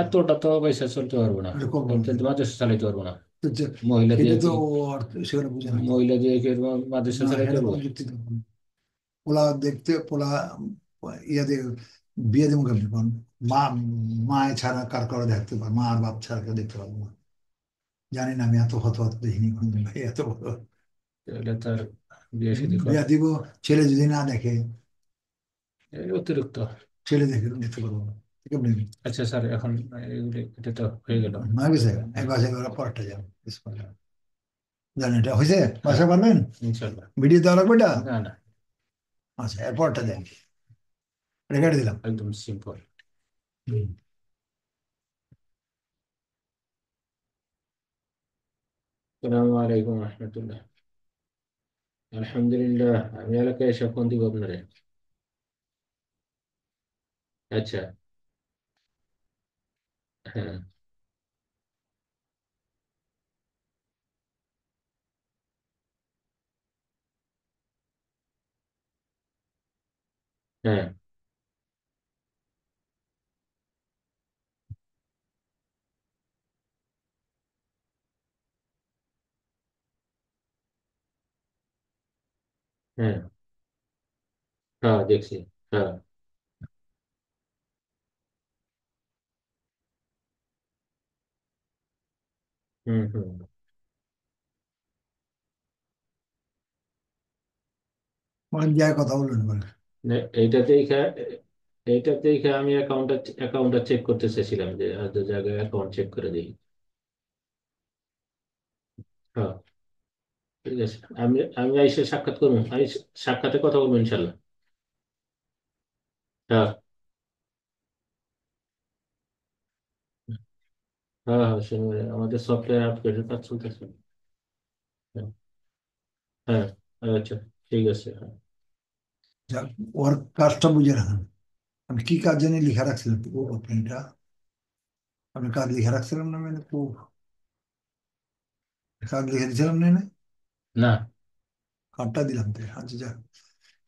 এতটা তো পয়সা চলতে পারবো না। করবো না কিন্তু মাদ্রাসা চালাইতে পারবো না। তো মহিলা সেটা দিয়ে তো কি? সেখানে বুঝে না তো। মহিলা দিয়ে কি মাদ্রাসা না, চালাইতে এটা পারবো? কোনো যুক্তি নেই। পোলা দেখতে, পোলা ইয়া দিয়ে বিয়ে দেবো কেমনি কোন? মা, মা ছাড়া কার কারো দেখতে পারবো, মা আর বাপ ছাড়া কেউ দেখতে পারবো না। জানি না, আমি এত হত হত দেখিনি কোনদিন ভাই, এত বড়। তাহলে তার বিয়ে শাদী কর। বিয়া দিব, ছেলে যদি না দেখে, এই অতিরিক্ত। ছেলে দেখে দেখতে পারবো না, কেমনি? আচ্ছা স্যার, এখন এগুলি এটা তো হয়ে গেল। না গেছে, এই হ্যাঁ। বাসায় করে পরটা যাবো, জানেন এটা হয়েছে, হ্যাঁ, বাসা পারবেন? ইনশাল্লাহ। ভিডিও দেওয়া লাগবে এটা? না না, আচ্ছা, এরপরটা দেন, রেখে দিলাম। একদম সিম্পল। হুম। আসসালামু আলাইকুম রহমতুল্লাহ। আলহামদুলিল্লাহ, আমি এলাকায় এসে ফোন দিব আপনারে। আচ্ছা। হ্যাঁ। হ্যাঁ। হ্যাঁ। হ্যাঁ, দেখছি। হ্যাঁ। হুম হুম। ওখানে যায় কথা বলবেন বলে। নে, এইটাতেই আমি অ্যাকাউন্টটা চেক করতে চেয়েছিলাম, যে হয়তো জায়গায় অ্যাকাউন্ট চেক করে দিই। হ্যাঁ, ঠিক আছে। আমি আমি এসে সাক্ষাৎ করবো, সাক্ষাতে কথা বলবো ইনশাল্লাহ। হ্যাঁ হ্যাঁ হ্যাঁ, আমাদের সফটওয়্যার আপগ্রেডের কাজ চলতেছে। হ্যাঁ হ্যাঁ, আচ্ছা, ঠিক আছে, হ্যাঁ। যাক, ওর কাজটা বুঝে রাখেন। আপনি কি কাজ জানি লিখা রাখছিলেন আপনি এটা, আপনি কাজ লিখে রাখছিলেন না, মানে কাজ লিখে দিয়েছিলাম না না? না। কার্ডটা দিলাম তো, আচ্ছা যাক।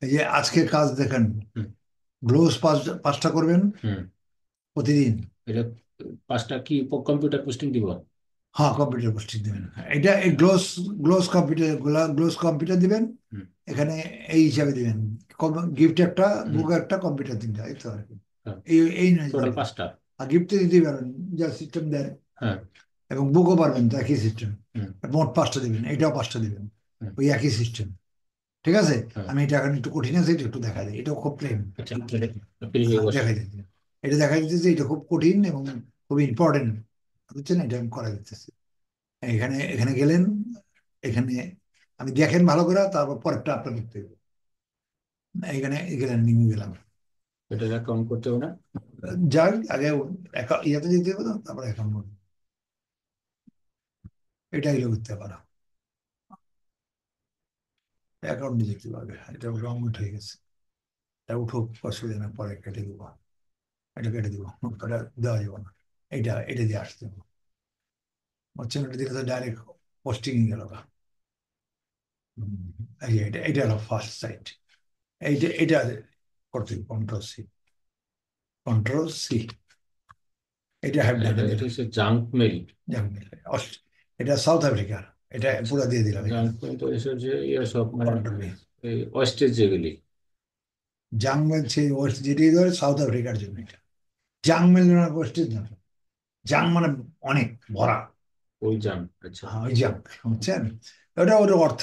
এই যে আজকে কাজ দেখেন, হুম গ্লোভস পাঁচটা করবেন হুম। প্রতিদিন। এটা 5টা কি কম্পিউটার পোস্টিং দিব? হ্যাঁ, কম্পিউটার পোস্টিং দেবেন। এটা এই gloves, gloves computer, gloves computer দিবেন। হুম এখানে এই হিসাবে দিবেন, গিফট একটা, হুম। বুক একটা, কম্পিউটার তিনটা, এই তো আর কি। হ্যাঁ, এই এই নয় টোটাল দিবেন। 5টা। আর গিফট দিতে পারেন, যা সিস্টেম দেন। হ্যাঁ। এবং বুকও পারবেন তো একই সিস্টেম। হুম মোট পাঁচটা দিবেন, এটাও পাঁচটা দিবেন, হুম। ওই একই সিস্টেম। ঠিক আছে। হ্যাঁ, আমি এটা এখন একটু কঠিন আছে, এটা একটু দেখা যায়, এটাও খুব প্লেন। আচ্ছা, ফ্রি হয়ে বসেন। দেখাই দিচ্ছি, এটা দেখা দিচ্ছে যে এটা খুব কঠিন এবং খুব ইম্পর্টেন্ট, বুঝছেন, এটা আমি করা দিতেছি। এখানে এখানে গেলেন, এখানে আমি দেখেন ভালো করে, তারপর পরেরটা আপনার করতে হবে। এখানে গেলেন, নিয়ে গেলাম। এটা অ্যাকাউন্ট করতে হবে না? যাই আগে ইয়াতে যেতে হবে তো, তারপরে অ্যাকাউন্ট, এটাই করতে পারো। অ্যাকাউন্টে যেতে পারবে, এটা রং উঠে গেছে। এটা উঠুক, অসুবিধা না, পরে কেটে দিব। এটা কেটে দিব, ওটা দেওয়া যাবে না। এটা দিয়ে আসতে হবে, বুঝছেন, এটা দিলে তো ডাইরেক্ট পোস্টিং গেল গা। হুম, এই যে এটা, এটা হলো ফার্স্ট সাইট। এটা করতে, কন্ট্রোল সি, কন্ট্রোল সি। এটা হ্যাভ ডান, এটা এটা দিলাম। হচ্ছে জাঙ্ক মেইল। যাক, এটা সাউথ আফ্রিকার, এটা পুরো দিয়ে দিলাম জাঙ্ক এখানে। মেইল তো এসব যে ইয়ে সব মানে কন্ট্রোল বি। এই ওয়েস্টেজ যেগুলি। জাংমেল সেই ওয়েস্ট, যেটি ধরে সাউথ আফ্রিকার জন্য এটা। জাংমেল ওয়েস্টের না, জাং মানে অনেক ভরা। ওই জাঙ্ক, আচ্ছা। হ্যাঁ, ওই জাং, বুঝছেন। ওটা ওর অর্থ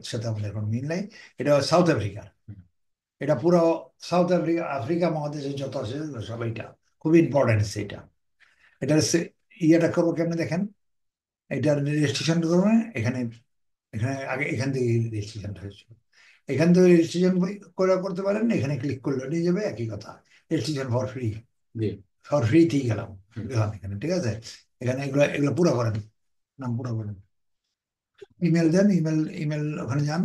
সাথে আমাদের কোনো মিল নাই। এটা সাউথ আফ্রিকার, হুম, এটা পুরো সাউথ আফ্রিকা, আফ্রিকা মহাদেশে যত আছে সব এটা খুব ইম্পর্টেন্ট সেটা। এটার ইয়েটা করবো কেমনে দেখেন, এটার রেজিস্ট্রেশন করবেন এখানে। এখানে আগে এখান থেকে রেজিস্ট্রেশনটা হয়েছিল, এখান থেকে রেজিস্ট্রেশন করে করতে পারেন, এখানে ক্লিক করলে নিয়ে যাবে, একই কথা। রেজিস্ট্রেশন ফর ফ্রি, জি। ফর ফ্রিতেই গেলাম, হুম। গেলাম এখানে, ঠিক আছে। এখানে এগুলো এগুলো পুরো করেন, নাম পুরো করেন। ইমেল দেন, ইমেল, ইমেল ওখানে যান।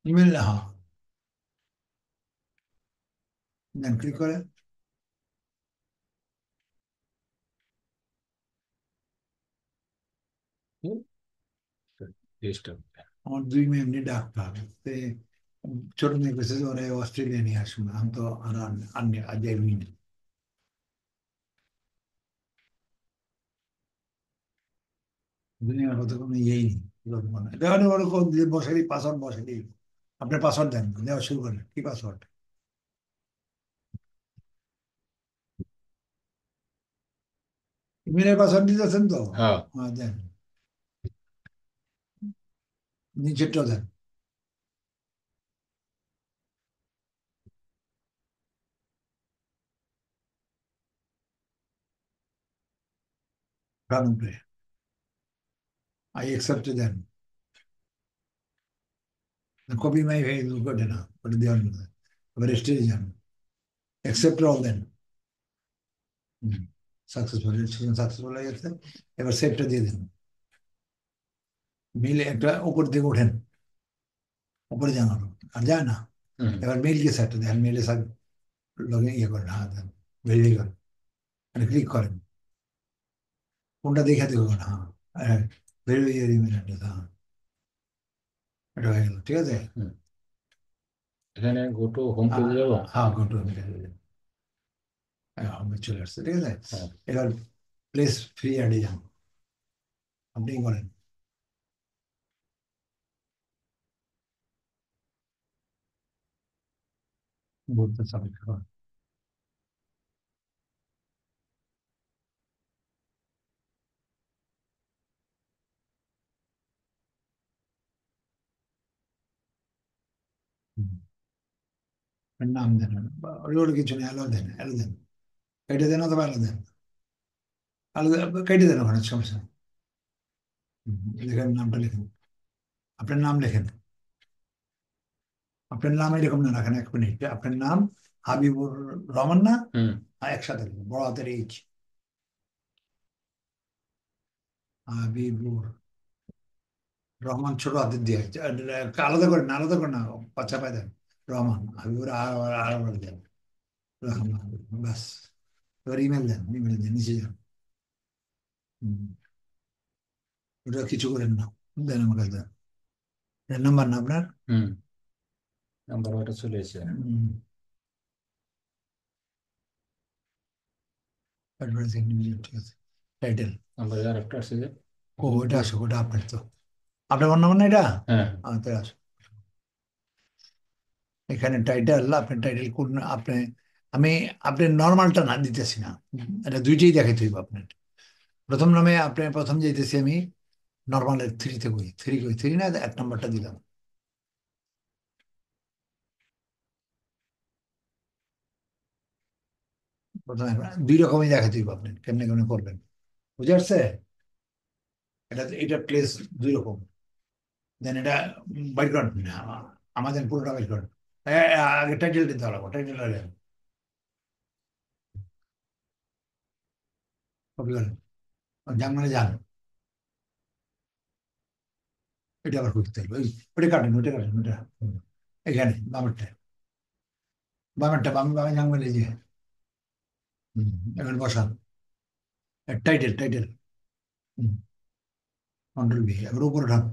ইমেল, হ্যাঁ, দেন ক্লিক করে। জিনিসটা। আমার 2 মেয়ে এমনি ডাকতে হবে। ছোট মেয়ে কেছে যে ওরা অস্ট্রেলিয়া নিয়ে আসুন, আমি তো আর আননি, আজ এমনি। দুনিয়ার কথা কোনো ইয়েই নেই, মানে দেখেন ওরকম যে বসারি পাসওয়ার্ড বসারি, আপনার পাসওয়ার্ড দেন, দেওয়া শুরু করেন, কি পাসওয়ার্ড? ইমেলের পাসওয়ার্ড দিতেছেন তো? হ্যাঁ। হ্যাঁ, দেন, নিচেরটা দেন, ডান উপরে। আই অ্যাকসেপ্ট দেন, কপি মাই ফেসবুক, ওটা না, ওটা দেওয়ার না। এবার স্টেজে যান, অ্যাকসেপ্ট অল দেন। সাকসেসফুল, রেজিস্ট্রেশন সাকসেসফুল হয়ে গেছে। এবার সেভটা দিয়ে দেন। মেইলে একটা উপর দিকে ওঠেন, উপরে যান আরো, আর যায় না। হুম এবার মেইলকে সেটটা দেন, মেইলে সব লগে ইয়ে করেন, হ্যাঁ দেন, ভেরিফাই করেন, মানে ক্লিক করেন, কোনটা দেখে দেবেন, হ্যাঁ, ভেরিফাই ইমেল অ্যাড্রেস, হ্যাঁ, এটা হয়ে গেল, ঠিক আছে। হুম। এখানে গো টু হোম হ্যাঁ, পেজে যাবো। হ্যাঁ, কন্ট্রোল আমি চলে আসছে, ঠিক আছে। হ্যাঁ। এবার প্লেস ফ্রি অ্যাডে যান, আপনি করেন, বলতে সাবমিট করেন। নাম দেন না। ওই ওর কিছু নেই, আলো দেন, আলো দেন, কেটে দেন অথবা আলো দেন, কেটে দেন ওখানে, সমস্যা নেই। লেখেন, নামটা লেখেন, আপনার নাম লেখেন। আপনার নাম এরকম না রাখেন, 1 মিনিট, আপনার নাম হাবিবুর রহমান না? হুম। একসাথে লিখুন, বড় হাতের এইচ, হাবিবুর রহমান ছোট হাতের দিয়ে, আলাদা করেন না, আলাদা করেন না, পাচ্ছা পায় দেন, রহমান, হাবিবুর আর দেন, রহমান, ব্যাস। এবার ইমেল দেন, ইমেল দেন, নিচে যান। হুম, ওটা কিছু করেন না, দেন আমার কাছে দেন। নাম্বার না আপনার? হুম, নাম্বার ওটা চলে এসেছে। হুম, advertising division, ঠিক আছে। টাইটেল, নাম্বার আর একটা আছে যে ও এখানে ওটা দিয়ে। আসো, ওটা আপনার তো, আপনার অন্য মানে এটা, হ্যাঁ। তো আসো। এখানে টাইটেল, আপনার টাইটেল কোন আপনি, আমি আপনি নর্মালটা না দিতেছি না, এটা দুইটাই দেখাইতে হইব আপনার। প্রথম নামে আপনি প্রথম যাইতেছি আমি, নর্মালের থ্রিতে কই, থ্রি কই, থ্রি না, 1 নম্বরটা দিলাম। প্রথমে দুই রকমই দেখাতে হইব আপনার, কেমনে কেমনে করবেন, বুঝে আসছে? এটা প্লেস দুই রকম। দেন এটা বাইর করেন না, আমাদের পুরোটা বাইর করেন। আগে টাইটেল দিতে হবে, টাইটেলটা দেন, কপি করেন, যান মানে যান, এটা আবার করতে হবে, ওটা কাটেন, ওটা কাটেন, ওটা এখানে বামেরটা, বামেরটা, বামে বামে যান মানে এই যে, এখানে বসান, টাইটেল, টাইটেল, কন্ট্রোল বি, এবার উপরে উঠান,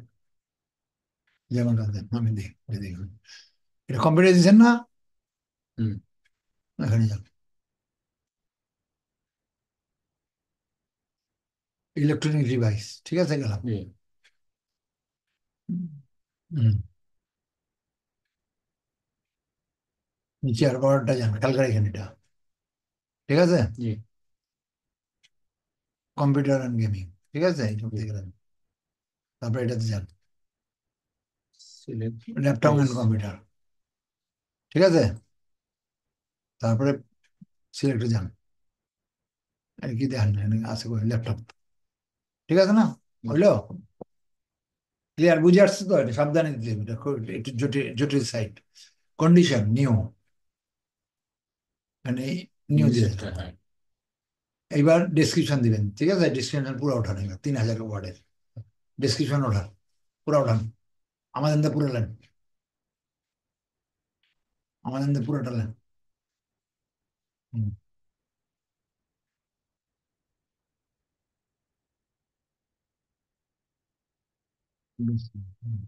যেমনটা দেন, আমি দিই, এটা দেখুন, এটা কম্পিউটার দিচ্ছেন না, হুম। এখানে যান, ইলেকট্রনিক ডিভাইস, ঠিক আছে, গেলাম। জি। হুম, নিচে আর বড়টা যান, খেয়াল করে এখানে এটা, ঠিক আছে, জি। কম্পিউটার অ্যান্ড গেমিং, ঠিক আছে, এইটা জি। গেলেন। তারপরে এটাতে যান, select laptop page. And computer, ঠিক আছে, তারপরে সিলেক্টে যান, আর কি দেখেন এখানে আছে ল্যাপটপ, ঠিক আছে না, হইলো? ক্লিয়ার, বুঝে আসছে তো? এটা সাবধানে দিতে হবে, এটা খুব একটু জটিল, জটিল সাইট। কন্ডিশন নিউ, মানে নিউ নিউ দিয়ে সেটটা, দিলাম। হ্যাঁ। এইবার ডেসক্রিপশন দিবেন, ঠিক আছে, ডেসক্রিপশন পুরো ওঠান, এবার 3000 ওয়ার্ডের ডেসক্রিপশন ওঠান, পুরো ওঠান, আমাদের পুরো লেন, আমাদের পুরোটা লেন। হুম, হুম।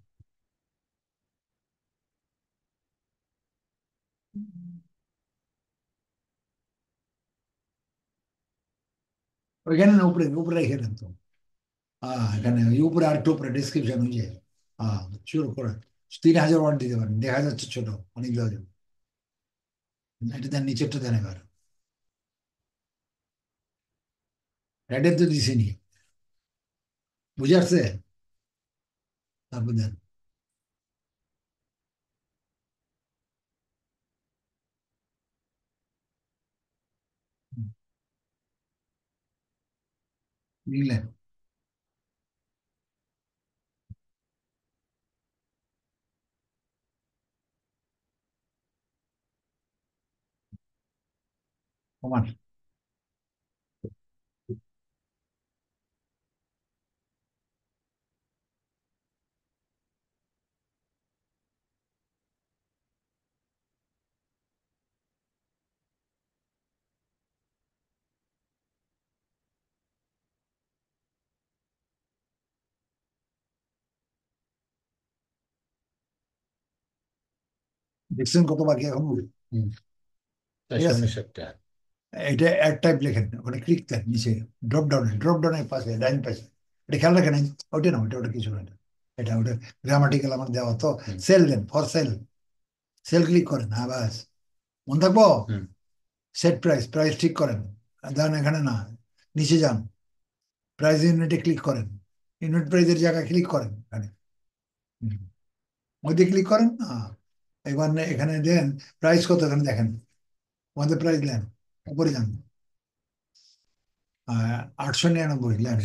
ওইখানে না, উপরে উপরে রেখে দেন তো, হ্যাঁ এখানে ওই উপরে, আর একটু উপরে ডেসক্রিপশন হয়ে যায়, হ্যাঁ, শুরু করেন। 3000 ওয়ার্ড দিতে পারেন, দেখা যাচ্ছে ছোট, অনেক দেওয়া যাবে। এটা দেন, নিচেরটা দেন এবার, রেডের তো দিছেনি, বুঝে আসছে? তারপর দেন, লিখলেন, সমান। দেখছেন কত বাকি এখন? হুম। ঠিক আছে, 459টা। এটা অ্যাড টাইপ লেখেন, ওখানে ক্লিক দেন, নিচে ড্রপ ডাউনের পাশে, ডাইন পাশে, এটা খেয়াল রাখেন, ওটা না, ওটা ওটা কিছু না, এটা এটা ওটা গ্রামাটিক্যাল আমার দেওয়া তো। হুম। সেল দেন, ফর সেল, সেল ক্লিক করেন, হ্যাঁ বাস, মনে থাকবো। হুম। সেট প্রাইস, প্রাইস ঠিক করেন, দেন এখানে না, নিচে যান, প্রাইস ইউনিটে ক্লিক করেন, ইউনিট প্রাইসের জায়গায় ক্লিক করেন এখানে, হুম, ওইদিকে ক্লিক করেন, হ্যাঁ, এবার এখানে দেন প্রাইস কত, এখানে দেখেন আমাদের প্রাইস দেন, উপরে যান, 899 লেন।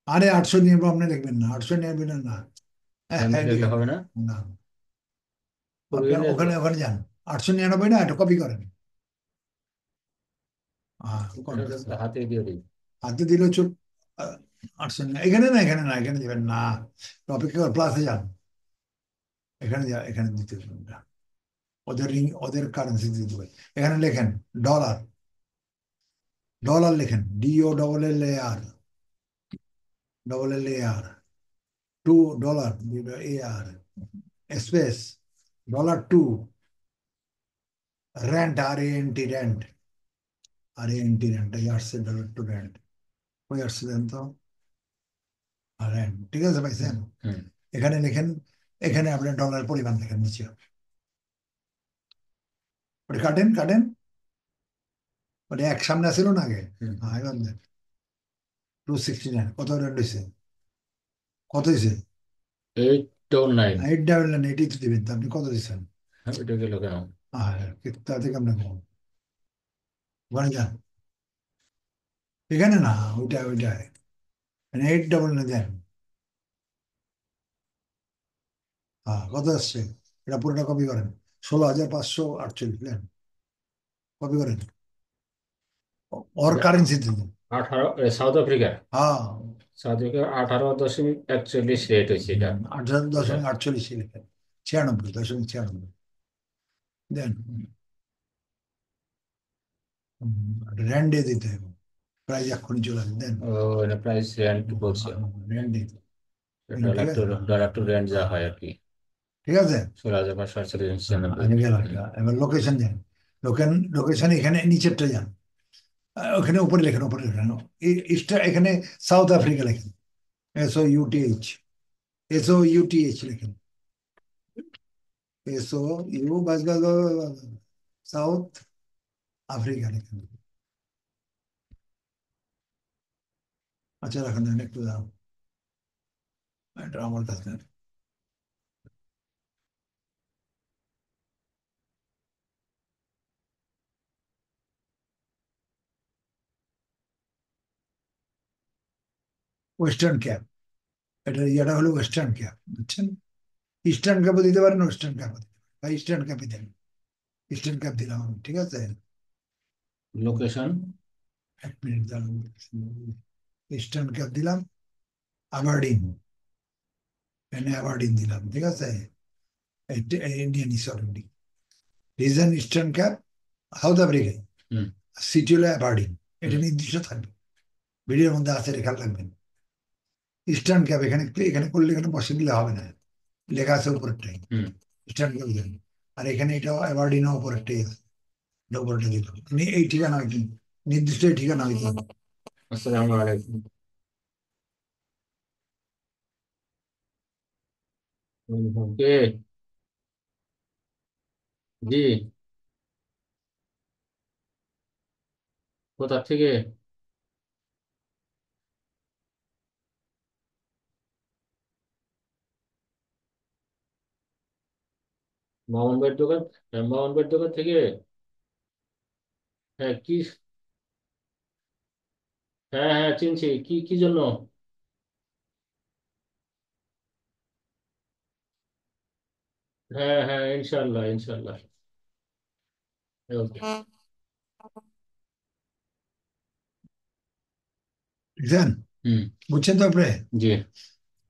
আরে 899 আপনি লিখবেন না, 899 না। হ্যাঁ এখান হ্যাঁ থেকে দেখলে লিখেন। হবে না? না, কপি আপনি করে নিয়ে আসবো? ওখানে ওখানে যান, 899 না, এটা কপি করেন। হ্যাঁ এটা করেন। তো হাতে দিয়ে দিই। হাতে দিলে চুপ। 899 এখানে না, এখানে না, এখানে দেবেন না। অপেক্ষা কর, প্লাসে যান, এখানে যা, এখানে দিতে হবে না। ওদের ওদের কারেন্সি দিতে হবে। এখানে লেখেন ডলার, ডলার লেখেন, DOLLAR, ডবল এল এ আর, $2, AR, space, $2, rent, rent, rent, এই আসছে $2 ওই আসছে, দেন তো, রেন্ট, ঠিক আছে হুম পাইছেন। হুম। এখানে লেখেন, এখানে আপনি ডলার পরিমাণ লেখেন নিচে, ওটা কাটেন কাটেন, ওটা এক সামনে আসছিল না আগে। হুম। হ্যাঁ এবার দেন, 269, কত রেন্ট হয়েছে, কত হয়েছে? 809। 899, এটি তো দিবেন তো, আপনি কত দিচ্ছেন? হ্যাঁ, এটা গেল কেন? তা থেকে আপনি কম, ওখানে যান, এখানে না, ওইটাই, 899 দেন। হ্যাঁ কত আসছে, এটা পুরোটা কপি করেন, 16,548 দেন, কপি করেন, ওর এটা কারেন্সিতে দেন। 18, সাউথ আফ্রিকা। হ্যাঁ, সাউথ আফ্রিকা 18.41 রেট হয়েছে এটা। 18,48 লিখেন, 96.96 দেন। র্যান্ডে দিতে হবে, প্রাইস এক্ষুনি চলে আসবে, দেন। ও, এটা প্রাইস রেন্ট বলছে। র্যান্ডে, ঠিক ডলার টু আছে। ডলার টু রেন্ট যা হ্যাঁ, হয় আর কি। ঠিক আছে। 16,548.96। আমি গেল এটা, এবার লোকেশন যান, লোকেশন এখানে নিচেরটা যান, ওখানে উপরে লেখেন, উপরে লেখেন, এখানে সাউথ আফ্রিকা লেখেন, SOUTH, SOUTH লেখেন, SOU, বাস বাস বাস, সাউথ আফ্রিকা লেখেন। আচ্ছা রাখেন, দেন একটু দাও, এটা আমার কাছে নেই। ওয়েস্টার্ন ক্যাপ, এটা ইয়েটা হলো ওয়েস্টার্ন ক্যাপ, বুঝছেন। ইস্টার্ন ক্যাপও দিতে পারেন, ওয়েস্টার্ন ক্যাপও দিতে পারেন, বা ইস্টার্ন ক্যাপই দেন। ইস্টার্ন ক্যাপ দিলাম আমি, ঠিক আছে। লোকেশন। 1 মিনিট দাঁড়ান, ইস্টার্ন ক্যাপ দিলাম, আবারডিন, এনে আবারডিন দিলাম, ঠিক আছে। Indian, sorry, reason eastern cap, south আফ্রিকায়, হুম। সিটি হলো অ্যাবারডিন, এটা হুম। নির্দিষ্ট থাকবে, ভিডিওর মধ্যে আছে, খেয়াল রাখবেন। ইস্টার্ন ক্যাপ এখানে এখানে করলে, এখানে বসে দিলে হবে না, লেখা আছে উপরেরটাই, হুম। ইস্টার্ন ক্যাপ দেন। আর এখানে এটাও অ্যাবারডিনও উপরেরটাই আছে, এটা উপরেরটা দিল, এই ঠিকানা হইতে, নির্দিষ্ট এই ঠিকানা হইতে হবে। আসসালামু আলাইকুম। কে? জি। কোথা থেকে? মামুন ভাইয়ের দোকান? হ্যাঁ, মামুন ভাইয়ের দোকান থেকে। হ্যাঁ কি? হ্যাঁ হ্যাঁ, চিনছি। কি কি জন্য? হ্যাঁ হ্যাঁ, ইনশাল্লাহ ইনশাল্লাহ। ওকে। বুঝছেন, হুম। বুঝছেন তো আপনি, জি।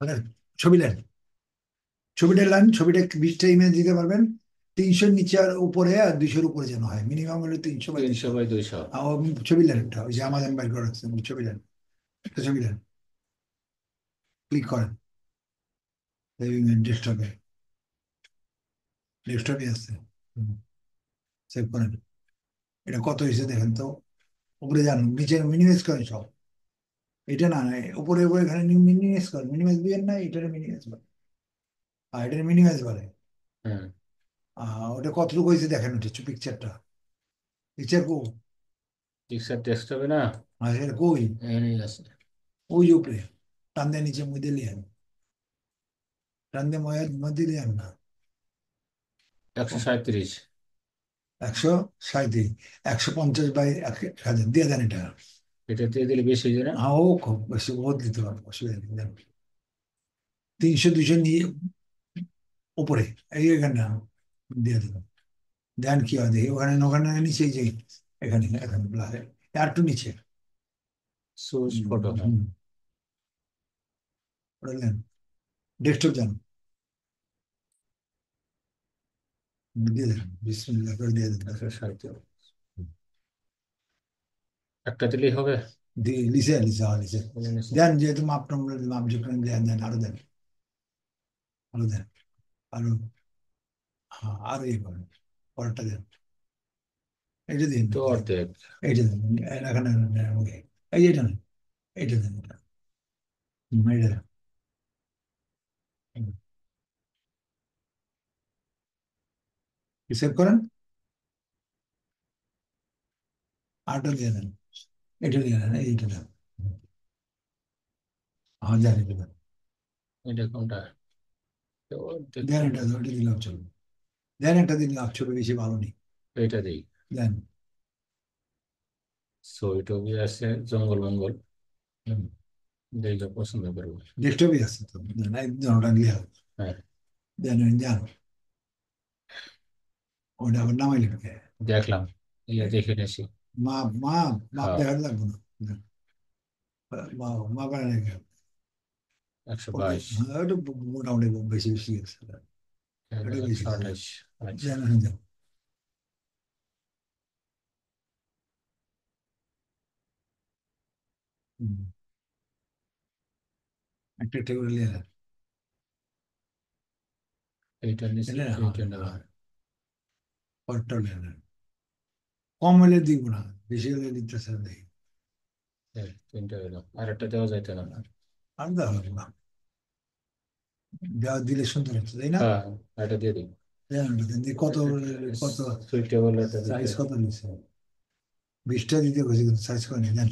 মানে ছবি নেন, ছবিটা নেন, ছবিটা 20টা ইমেজ দিতে পারবেন, 300 নিচে আর উপরে, আর 200 উপরে যেন হয়, মিনিমাম হলো 300 বা 200। 300/200। আর ছবি নেন একটা, ওই যে আমাজন বাইর করে রাখছেন, ওই ছবি নেন, একটা ছবি নেন, ক্লিক করেন, ডেস্কটপে, ডেস্কটপে আছে, সেভ করেন। এটা কত হয়েছে দেখেন তো, উপরে যান, নিচে মিনিমাইজ করেন সব, এটা না না, উপরে উপরে এখানে মিনিমাইজ করেন, মিনিমাইজ দিবেন না, এটারে মিনিমাইজ বলে, আর এটারে মিনিমাইজ বলে। হ্যাঁ। ওটা কতটুকু হয়েছে দেখেন, ওটা পিকচারটা, পিকচার কো, পিকচার ডেস্কটপে না? এটা কই, এই আছে। ওই যে উপরে, টান দিয়ে নিচে মুই দিলি, টান দিয়ে মধ্যে দিলি না, 137। 137, 150/1000 দিয়ে দেন এটা। এটা দিয়ে দিলে বেশি হয়ে যায় না? হ্যাঁ, ও খুব বেশি বহুত দিতে পারবো, অসুবিধা নেই, দেন। 300 200 নিয়ে উপরে, এই এখানে দিয়ে দেবেন। দেন কি হয় দেখি, ওখানে ওখানে নিচে, এই যে এখানে এখানে আর একটু নিচে। সুজ ফটো, হ্যাঁ। হুম, ওটা দেন। ডেস্কটপ যান, দিয়ে দেন, বিসমিল্লাহ করে দিয়ে দেন। 137। একটা দিলেই হবে? দিয়ে লিসে লিসে হওয়া লিসে বুঝে নিছি। দেন, যেহেতু মাপ নম্বর মাপ যেখানে দেন, দেন আরো দেন, আরো দেন, আরো, হ্যাঁ আরো ইয়ে করেন, পরেরটা দেন, এইটা দিন, তো অর্ধেক। এইটা দেন, এখানে এই যে এটা নেন, এইটা দেন, এটা এইটা দেন। কি সেভ করেন, আরটা দিয়ে দেন, এটা দিয়ে দেন, এইটা দেন, হ্যাঁ দেন, এটা দেন, এটা কোনটা? তো অর্ধেক দেন এটা, করবো। এটা দিলাম চলবে, দেন একটা দিন লাভ ছবি বেশি ভালো নেই, এটা দিই। দেন। ছবি টবি আছে, জঙ্গল মঙ্গল, দেখলে পছন্দ করবো। ডেস্কটপই আছে তো, দেন একদম ওটা নিয়ে হবে। হ্যাঁ, দেন দেন, ওটা আবার নামাই লিখবে। দেখলাম, ইয়ে দেখে নিয়েছি। মাপ মাপ মাপ হ্যাঁ, দেখাতে লাগবে না, দেন। মাপ মাপ আর রেখে, 122। হ্যাঁ, ওটা মোটামুটি বেশি বেশি আছে, এবার এটা বেশি একশো আছে, আঠাশ আচ্ছা। দেন দেন। হুম, একটা একটা করে নিয়ে নেন, এইটা নিচে, এলে হ্যাঁ এইটা নেব। হ্যাঁ, পরটা নিয়ে নেন। কম হলে দিব না, বেশি হলে দিতেছে দেখি। এই, তিনটা হলো, আর একটা দেওয়া যাইতো না? আর দেওয়া হবে না, দেওয়া দিলে সুন্দর হচ্ছে তাই না? হ্যাঁ, এটা দিয়ে দিই। দেন ওটা দেন, কত, কত সুইটেবল এটা দিতে। সাইজ কত নিচ্ছে, 20টা দিতে গেছি কিন্তু সাইজ করে নিয়ে দেন,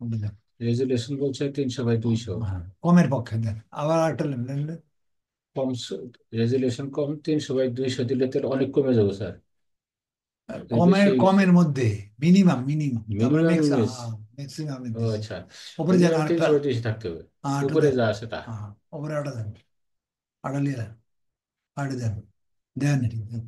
ওটা দেন। রেজুলেশন বলছে 300/200। হ্যাঁ, কমের পক্ষে দেন, আবার আরেকটা নেন, নেন, নেন। কম, রেজুলেশন কম, 300/200 দিলে তো অনেক কমে যাবে স্যার। এই কমের বেশি, কমের মধ্যে মিনিমাম মিনিমাম, তারপরে মিনিমাম ম্যাক্স, ইমেজ। ম্যাক্সিমাম ও দিচ্ছি। আচ্ছা, উপরে যান মিনিমাম আরেকটা, 300/200 থাকতে হবে। আরেকটা উপরে দেন, যা আছে তা। উপরে আরেকটা দেন, আরেকটা নিয়ে দেন, আরেকটা দেন, দেন এটি, দেন।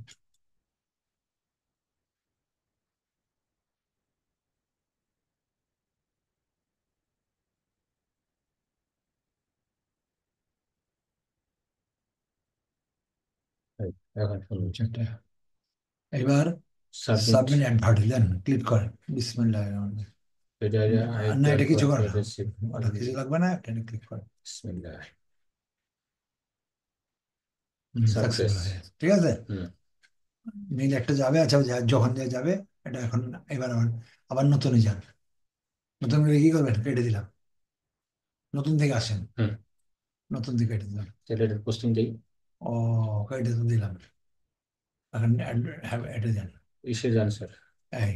এই, এখন শুনুন। সেটা। এবার সাবমিট। সাবমিট অ্যাডভার্ট দেন, ক্লিক করেন, বিসমিল্লাহ রহমানির রহিম। এটা আই না এটা কিছু দেয়ারফর করে হ্যাভ না, রিসিভড ওটা কিছু লাগবে না, এটা ক্লিক করেন। বিসমিল্লাহ। Successful success. হয়ে গেছে, ঠিক আছে। হুম। মেইল একটা যাবে, আচ্ছা যখন যে যাবে, এটা এখন, এবার আবার, আবার নতুনে যান, নতুন করে কি করবেন, কেটে দিলাম, নতুন থেকে আসেন, হুম, নতুন থেকে কেটে দিলাম, তাহলে এটা পোস্টিং দিই। ও কেটে তো দিলাম, এখন এটা দেন, ইসে যান স্যার। এই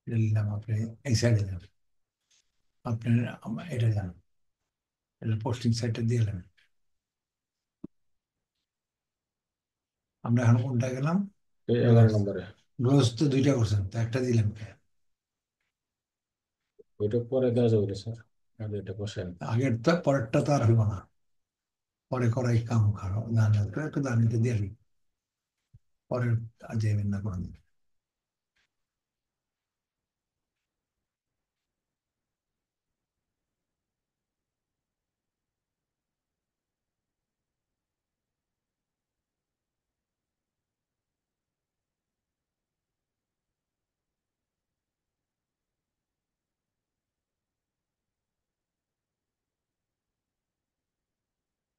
এটা নিলাম, আপনি এই সাইডে যান, আপনার এটা যান, এটা পোস্টিং সাইটটা দিয়ে নেবেন। আমরা এখন কোনটা গেলাম, এই 11 গ্রোস, নম্বরে। গ্রোস তো দুইটা করছেন, তো একটা দিলাম কে? ওইটা পরে দেওয়া যাবে না, স্যার, আগে এটা বসেন। আগের তো, পরেরটা তো আর হইব না, পরে করাই কাম খারাপ, না না তো একটু দানিতে দিয়ে দিই, পরের আর যাইবেন না কোনো।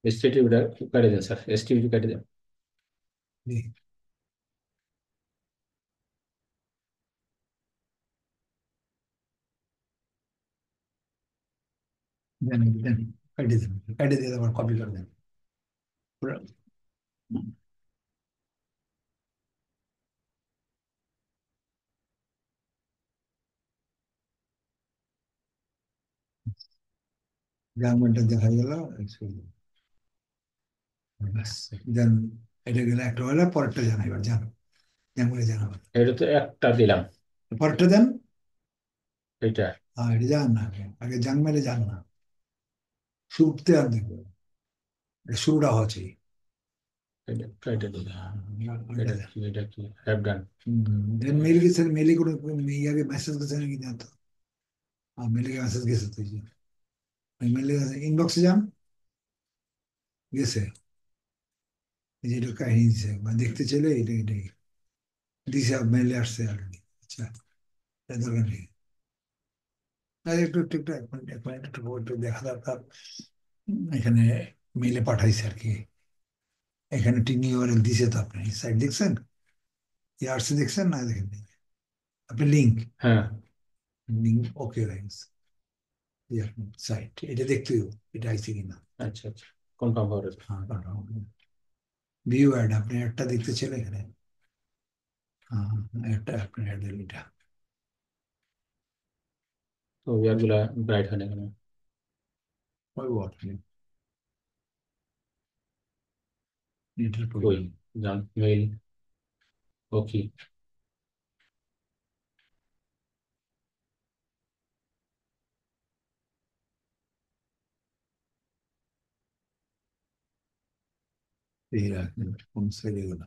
এসটিভিটা কেটে দেন স্যার, এসটিভি কেটে দেন। দেন দেন, কেটে দেন, কেটে দিয়ে আবার কপি করে দেন পুরো। গ্রামেরটা দেখা গেল, ব্যাস, দেন এটা গেলে একটা হলে পরেরটা জানা, এবার জানো, জানলে জানাবো। এটা তো একটা দিলাম। পরেরটা দেন। এটা হ্যাঁ, এটা জান না, আগে আগে জান মেরে যান না, শুরুতে আর দেখবো, এটা শুরুটা হচ্ছে। এটা এটা দিলাম। ওইটা দেন। এটা কি হ্যাভ ডান। দেন মেল গেছে, মেলে কোনো ইয়াকে মেসেজ গেছে নাকি জানতো। মেলে মেসেজ গেছে তো, এই যে ওই মেলে ইনবক্সে যান, গেছে, এই যে এটা কাহিনী দিছে, মানে দেখতে চাইলে এটা এটাই দিছে, মেলে আসছে অলরেডি। আচ্ছা, এটা দরকার নেই। আর একটু একটু একটু এক মিনিট একটু দেখা দরকার। এখানে মেলে পাঠাইছে আর কি, এখানে টিনি ইউআরএল দিছে তো, আপনি সাইট দেখছেন, ইয়ার্সে দেখছেন না, দেখেন নাই? আপনি লিঙ্ক, হ্যাঁ। লিঙ্ক ওকে হয়ে গেছে, সাইট এটা দেখতে হবে, এটা আইছে কিনা। আচ্ছা আচ্ছা, কনফার্ম হওয়ার। হ্যাঁ, ভিউ অ্যাড, আপনি একটা দেখতে ছিল এখানে। হ্যাঁ, একটা আপনি অ্যাড এটা, তো ইয়ারগুলা ব্রাইট হয় না কেন? ওই আপনি এটার ওই প্রয়োজন। জান মেইল। ওকে। এই রাখেন, কোন সাইডে গেল,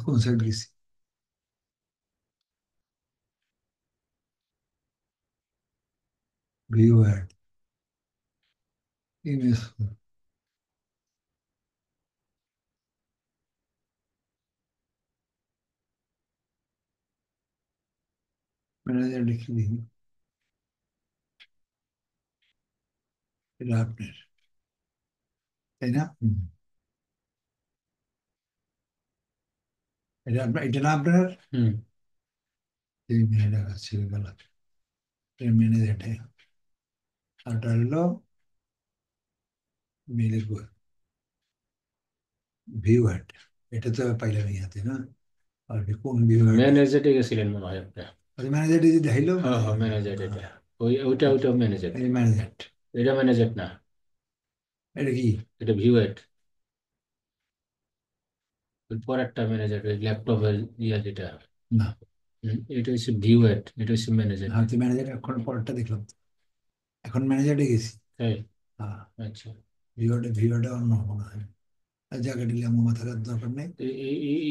কোন সাইড গেছি, ভিউ অ্যাড, ইমেজ, ম্যানেজার লিখে দিই, এটা আপনার, তাই না? এটা আপনার, এটা না আপনার, হুম। এই ম্যানেজার আছে গেল, ম্যানেজার এটা, আর ওটা হলো মেলে ভিউ অ্যাড, এটা তো পাইলাম ইয়াতে না, আর কোন ভিউ অ্যাড, ম্যানেজারে গেছিলেন মনে হয় আপনি। ম্যানেজার যদি দেখাইলো হ্যাঁ হ্যাঁ, ম্যানেজার, ম্যানেজার এটা। ওইটা ওইটা ম্যানেজার। এই ম্যানেজার, এটা ম্যানেজার না। এটা কি? এটা ভিউ এড। পর একটা ম্যানেজার, ওই ল্যাপটপের ইয়া যেটা। না, এটা হচ্ছে ভিউ এড, এটা হচ্ছে ম্যানেজার। হয়তো ম্যানেজার এখন পরেরটা দেখলাম, এখন ম্যানেজারে গেছি। তাই? হ্যাঁ, আচ্ছা। ভিওটা অন্য মনে হয়, আর জায়গা দিলে আমার মাথা রাখার দরকার নেই।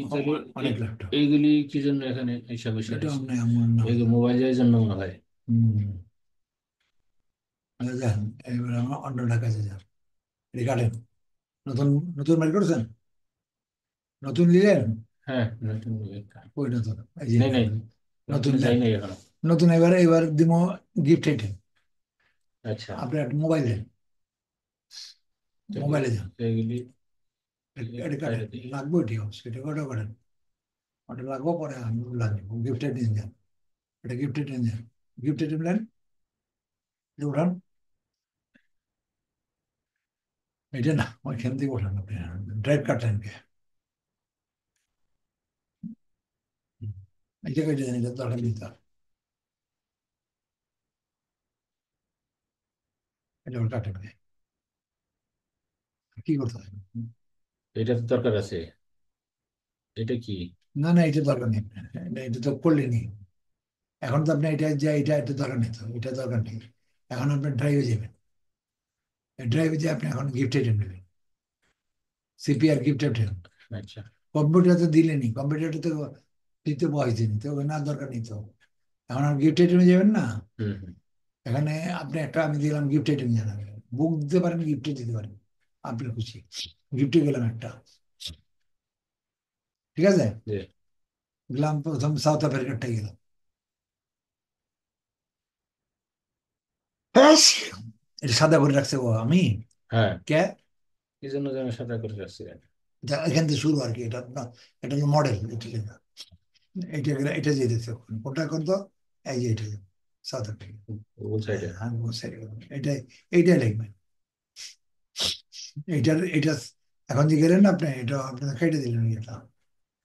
তাহলে অনেক ল্যাপটপ, এইগুলি কি জন্য এখানে এইসব বিষয় এটা রয়েছে? অন্য আমার না এই হতো। মোবাইলের জন্য মনে হয়। হম, আচ্ছা যান, এবার আমরা অন্যটা কাছে যান, এটা কাটেন, নতুন, নতুন বের করছেন, নতুন নিলেন, হ্যাঁ, নতুন একটা। ওই নতুন, এই যে নেই নেই, নতুন নতুনে যাই নেন, নাই এখনো। নতুন, এবার এবার দিব গিফট আইটেম, আচ্ছা। আপনি একটা মোবাইল দেন, তাহলে মোবাইলে যান, এইগুলি এটা কাটেন, বাইরে দিই। লাগবে এটি, সেটা কটা করেন, ওটা লাগবো পরে আমি লাগবে, গিফট আইটেম যান, এটা গিফট আইটেম যান, গিফট আইটেম নেন, উঠান, এটা না, ওইখান থেকে ওঠান আপনি, ড্রাইভ কাটেন কে, এই জায়গায় এটা এটা দরকার নেই তার, এটা ওর কাটেন কে, কি করতে হবে? এটা তো দরকার আছে। এটা কি? না না, এটা দরকার নেই আপনার, এটা তো করলেনি, এখন তো আপনি এটা যে এটা দরকার নেই, তো এটা দরকার নেই, এখন আপনার ড্রাইভে যাবেন, ড্রাইভে যে আপনি এখন গিফট আইটেম নেবেন, সিপিআর গিফট আইটেম, আচ্ছা। কম্পিউটার তো দিলেনি, কম্পিউটারটা তো দিতে বয়সেনি তো, না দরকার নেই তো, এখন আর গিফট আইটেমে যাবেন না, হুম হুম। এখানে আপনি একটা আমি দিলাম গিফট আইটেম জানাবেন, বুক দিতে পারেন, গিফটে দিতে পারেন, আপনার খুশি, গিফটে গেলাম একটা, ঠিক আছে, যে। গেলাম প্রথম সাউথ আফ্রিকারটাই গেলাম, ব্যাস, এটা সাদা করে রাখছে ও আমি, হ্যাঁ, কে, এই জন্য যেন সাদা করে রাখছিলেন। এখান থেকে শুরু আর কি, এটা না, এটা হলো মডেল, এটা লেখা, এটা যেতেছে, কোনটা এখন তো, এই যে এটা সাউথ আফ্রিকা, ওই সাইডে। হ্যাঁ, এটাই, এইটাই লিখবেন, এটা এখন যে গেলেন না আপনি, এটা আপনার কেটে দিলেন, এটা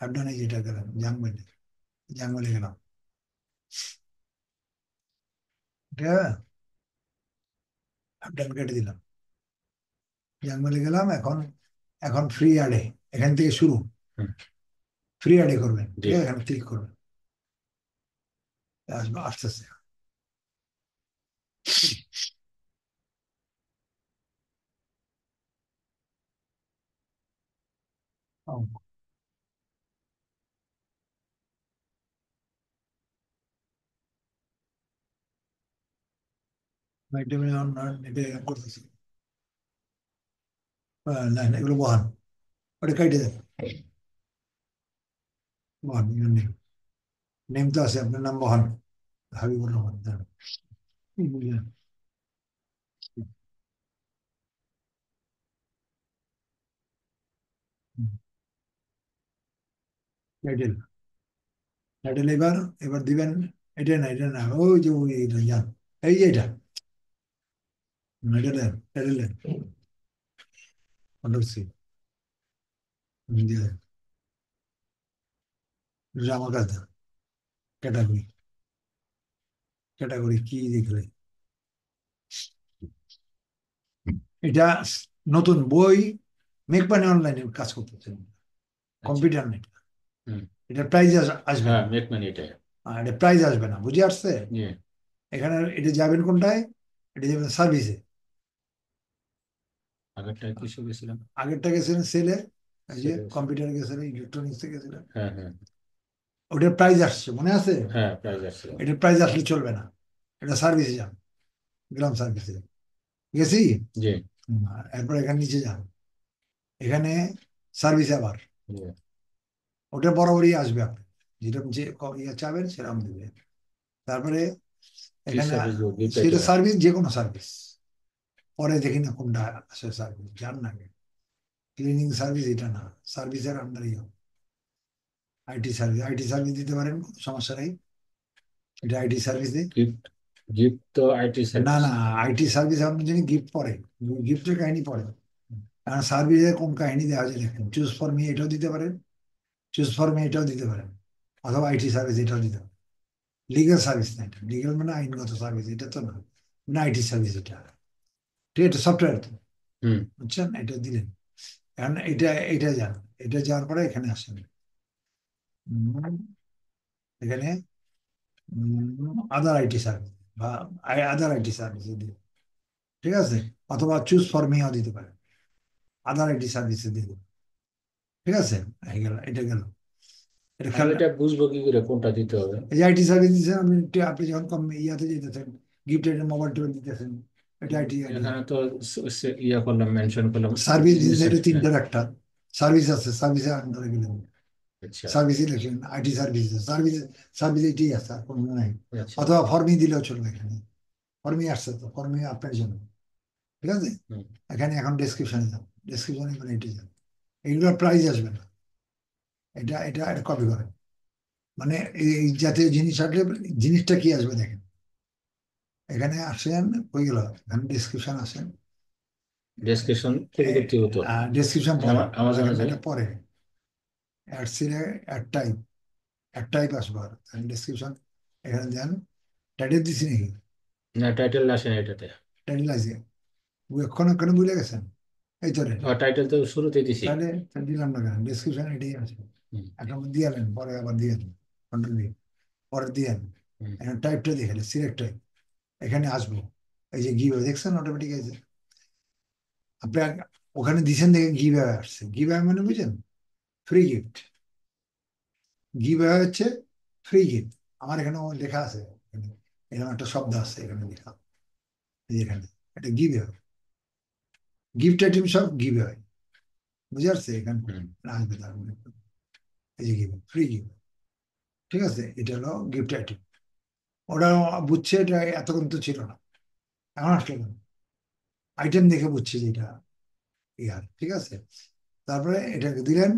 আপনার এই যেটা গেলেন জানবেন, জানবেলে গেলাম, ঠিক আছে, আপনার কেটে দিলাম, জানবেলে গেলাম, এখন এখন ফ্রি অ্যাডে, এখান থেকে শুরু, হুম, ফ্রি অ্যাডে করবেন, জি। ঠিক আছে, এখানে ক্লিক করবেন, আসবে আস্তে আস্তে। এটা করতেছি, না না, এগুলো বহান, ওটা কাইটে দেন, বহান, নেম, নেম তো আছে, আপনার নাম বহান, হাবিবুর রহমান, দাঁড়ান। বুঝলেন? টাইটেল, টাইটেল এবার, এবার দিবেন, এটা না, এটা না, ওই যে ওই এটা যান, এই যে এটা, এটা দেন, টাইটেল দেন, কন্ট্রোল সি, দিয়ে দেন, এটা আমার কাছে দেন, ক্যাটাগরি, ক্যাটাগরি কি দেখলে, এটা নতুন বই, মেক বানি অনলাইনে কাজ করতেছেন, আচ্ছা। কম্পিউটার নেই, হুম। এটা প্রাইজ আসবে হ্যাঁ, না, মেক মানি এটাই। আর এটা প্রাইজ আসবে না, বুঝে আসছে? জি। এখানে এটা যাবেন কোনটায়, এটা যাবেন সার্ভিসে, আগেরটা কিসে গেছিলাম? আগেরটা গেছিলেন সেলে, এই যে সেটা গেছে। কম্পিউটার গেছিলেন, ইলেকট্রনিক্সে গেছিলেন, হ্যাঁ, হ্যাঁ। ওটার প্রাইজ আসছে মনে আছে? হ্যাঁ, প্রাইস আসছে। এটার প্রাইজ আসলে চলবে না, এটা সার্ভিসে যান, গেলাম সার্ভিসে, গেছি। জি। এরপর এখানে নিচে যান, এখানে সার্ভিস আবার, জি। ওটা বরাবরই আসবে, আপনি যেরকম যে ইয়ে চাবেন সেরকম দেবে। তারপরে কি এখানে সার্ভিস দিব? গিফট সেটা আইটেম। সার্ভিস, যে কোনো সার্ভিস, পরে দেখি না কোনটা আসে সার্ভিস, যান না, ক্লিনিং সার্ভিস এটা না, সার্ভিসের আন্ডারই হবে, আইটি সার্ভিস, আইটি সার্ভিস দিতে পারেন, কোনো সমস্যা নেই, এটা আইটি সার্ভিস দিই। গিফট, গিফট তো আইটি না সার্ভিস। না, আইটি সার্ভিস আপনার জন্য গিফট পরে, গিফটের কাহিনী পরে, কারণ সার্ভিসের কোন কাহিনী দেওয়া যায় দেখেন, চুজ ফর মি এটাও দিতে পারেন, চুজ ফর মি এটাও দিতে পারেন, অথবা আইটি সার্ভিস এটাও দিতে পারেন, লিগাল সার্ভিস না, এটা লিগাল মানে আইনগত সার্ভিস, এটা তো না, মানে আইটি সার্ভিস এটা, ঠিক আছে, সফটওয়্যার তো, হুম। বুঝছেন, এটা দিলেন, কারণ এটা, এটা যান, এটা যাওয়ার পরে এখানে আসেন, উম, এখানে আদার আইটি সার্ভিস বা আদার আইটি সার্ভিস, ঠিক আছে, অথবা চুজ ফর মিও দিতে পারেন, আদার আইটি সার্ভিসে দিয়ে দিন, ঠিক আছে, এই গেল, এটা গেল, এটা আমি খেয়াল, এটা বুঝবো কি করে কোনটা দিতে হবে? এই যে আইটি সার্ভিস দিচ্ছেন আপনি, আপনি যখন কম ইয়াতে যেতেছেন, গিফট আইটেম মোবাইল টোবাইল দিতেছেন, এটা আইটি আইটি এখানে তো ইয়া করলাম, মেনশন করলাম সার্ভিস দিচ্ছে, ইউনিসেফ। এটা হ্যাঁ। তিনটার একটা সার্ভিস আছে, সার্ভিসের আন্ডারে গেলেন, আচ্ছা। Service election IT service, service, service এটাই আছে, আর কোনো নাই, আচ্ছা। অথবা ফর্মি দিলেও চলবে, এখানে ফর্মি আসছে তো, ফর্মি আপনার জন্য, ঠিক আছে, হুম। এখানে এখন ডেসক্রিপশনে যান, ডেসক্রিপশনে মানে এটি যান, এগুলোর প্রাইস আসবে না, এটা এটা এটা কপি করেন, মানে এই জাতীয় জিনিস আসলে জিনিসটা কি আসবে দেখেন, এখানে আসেন, হয়ে গেল, এখানে ডেসক্রিপশন আসেন, ডেসক্রিপশন তৈরি করতে হতো। ডেসক্রিপশন পরে, আমাজনে দেখেন যাই। এটা পরে, অ্যাড সিলে, অ্যাড টাইপ, অ্যাড টাইপ আসবে, ডেসক্রিপশন, এখানে দেন, টাইটেল দিছি নাকি, না, টাইটেল আসে না এটাতে। টাইটেল আছে, এখন এখানে বুঝে গেছেন, এই তো টাইটেল, আর টাইটেল তো শুরুতেই দিছি। তাহলে দিলাম না কেন, ডেসক্রিপশন এটাই আছে, হুম। এখন দিয়ে গেলেন, পরে আবার দিয়ে কন্ট্রোল দিয়ে, পরে দিয়ে হুম। এখন টাইপটা দেখে সিলেক্ট টাইপ, এখানে আসবো, এই যে গিভ দেখছেন অটোমেটিক আছে, আপনি ওখানে দিছেন দেখে গিভ আসছে, গিভ মানে বুঝেন, ফ্রি গিফট, গিভ হচ্ছে ফ্রি গিফট, আমার এখানে লেখা আছে, এখানে এরকম একটা শব্দ আছে এখানে লেখা, এই যে এখানে, এটা গিভ, গিফট আইটেম সব গিভ হয়, বুঝে আসছে, এখানে হুম। আসবে তার মানে, এই যে গিভ, ফ্রি গিভ, ঠিক আছে, এটা হলো গিফট আইটেম, ওরা বুঝছে, এটা এতক্ষণ তো ছিল না, এখন আসলো কেন, আইটেম দেখে বুঝছে যে এটা ইয়ার, ঠিক আছে, তারপরে এটাকে দিলেন,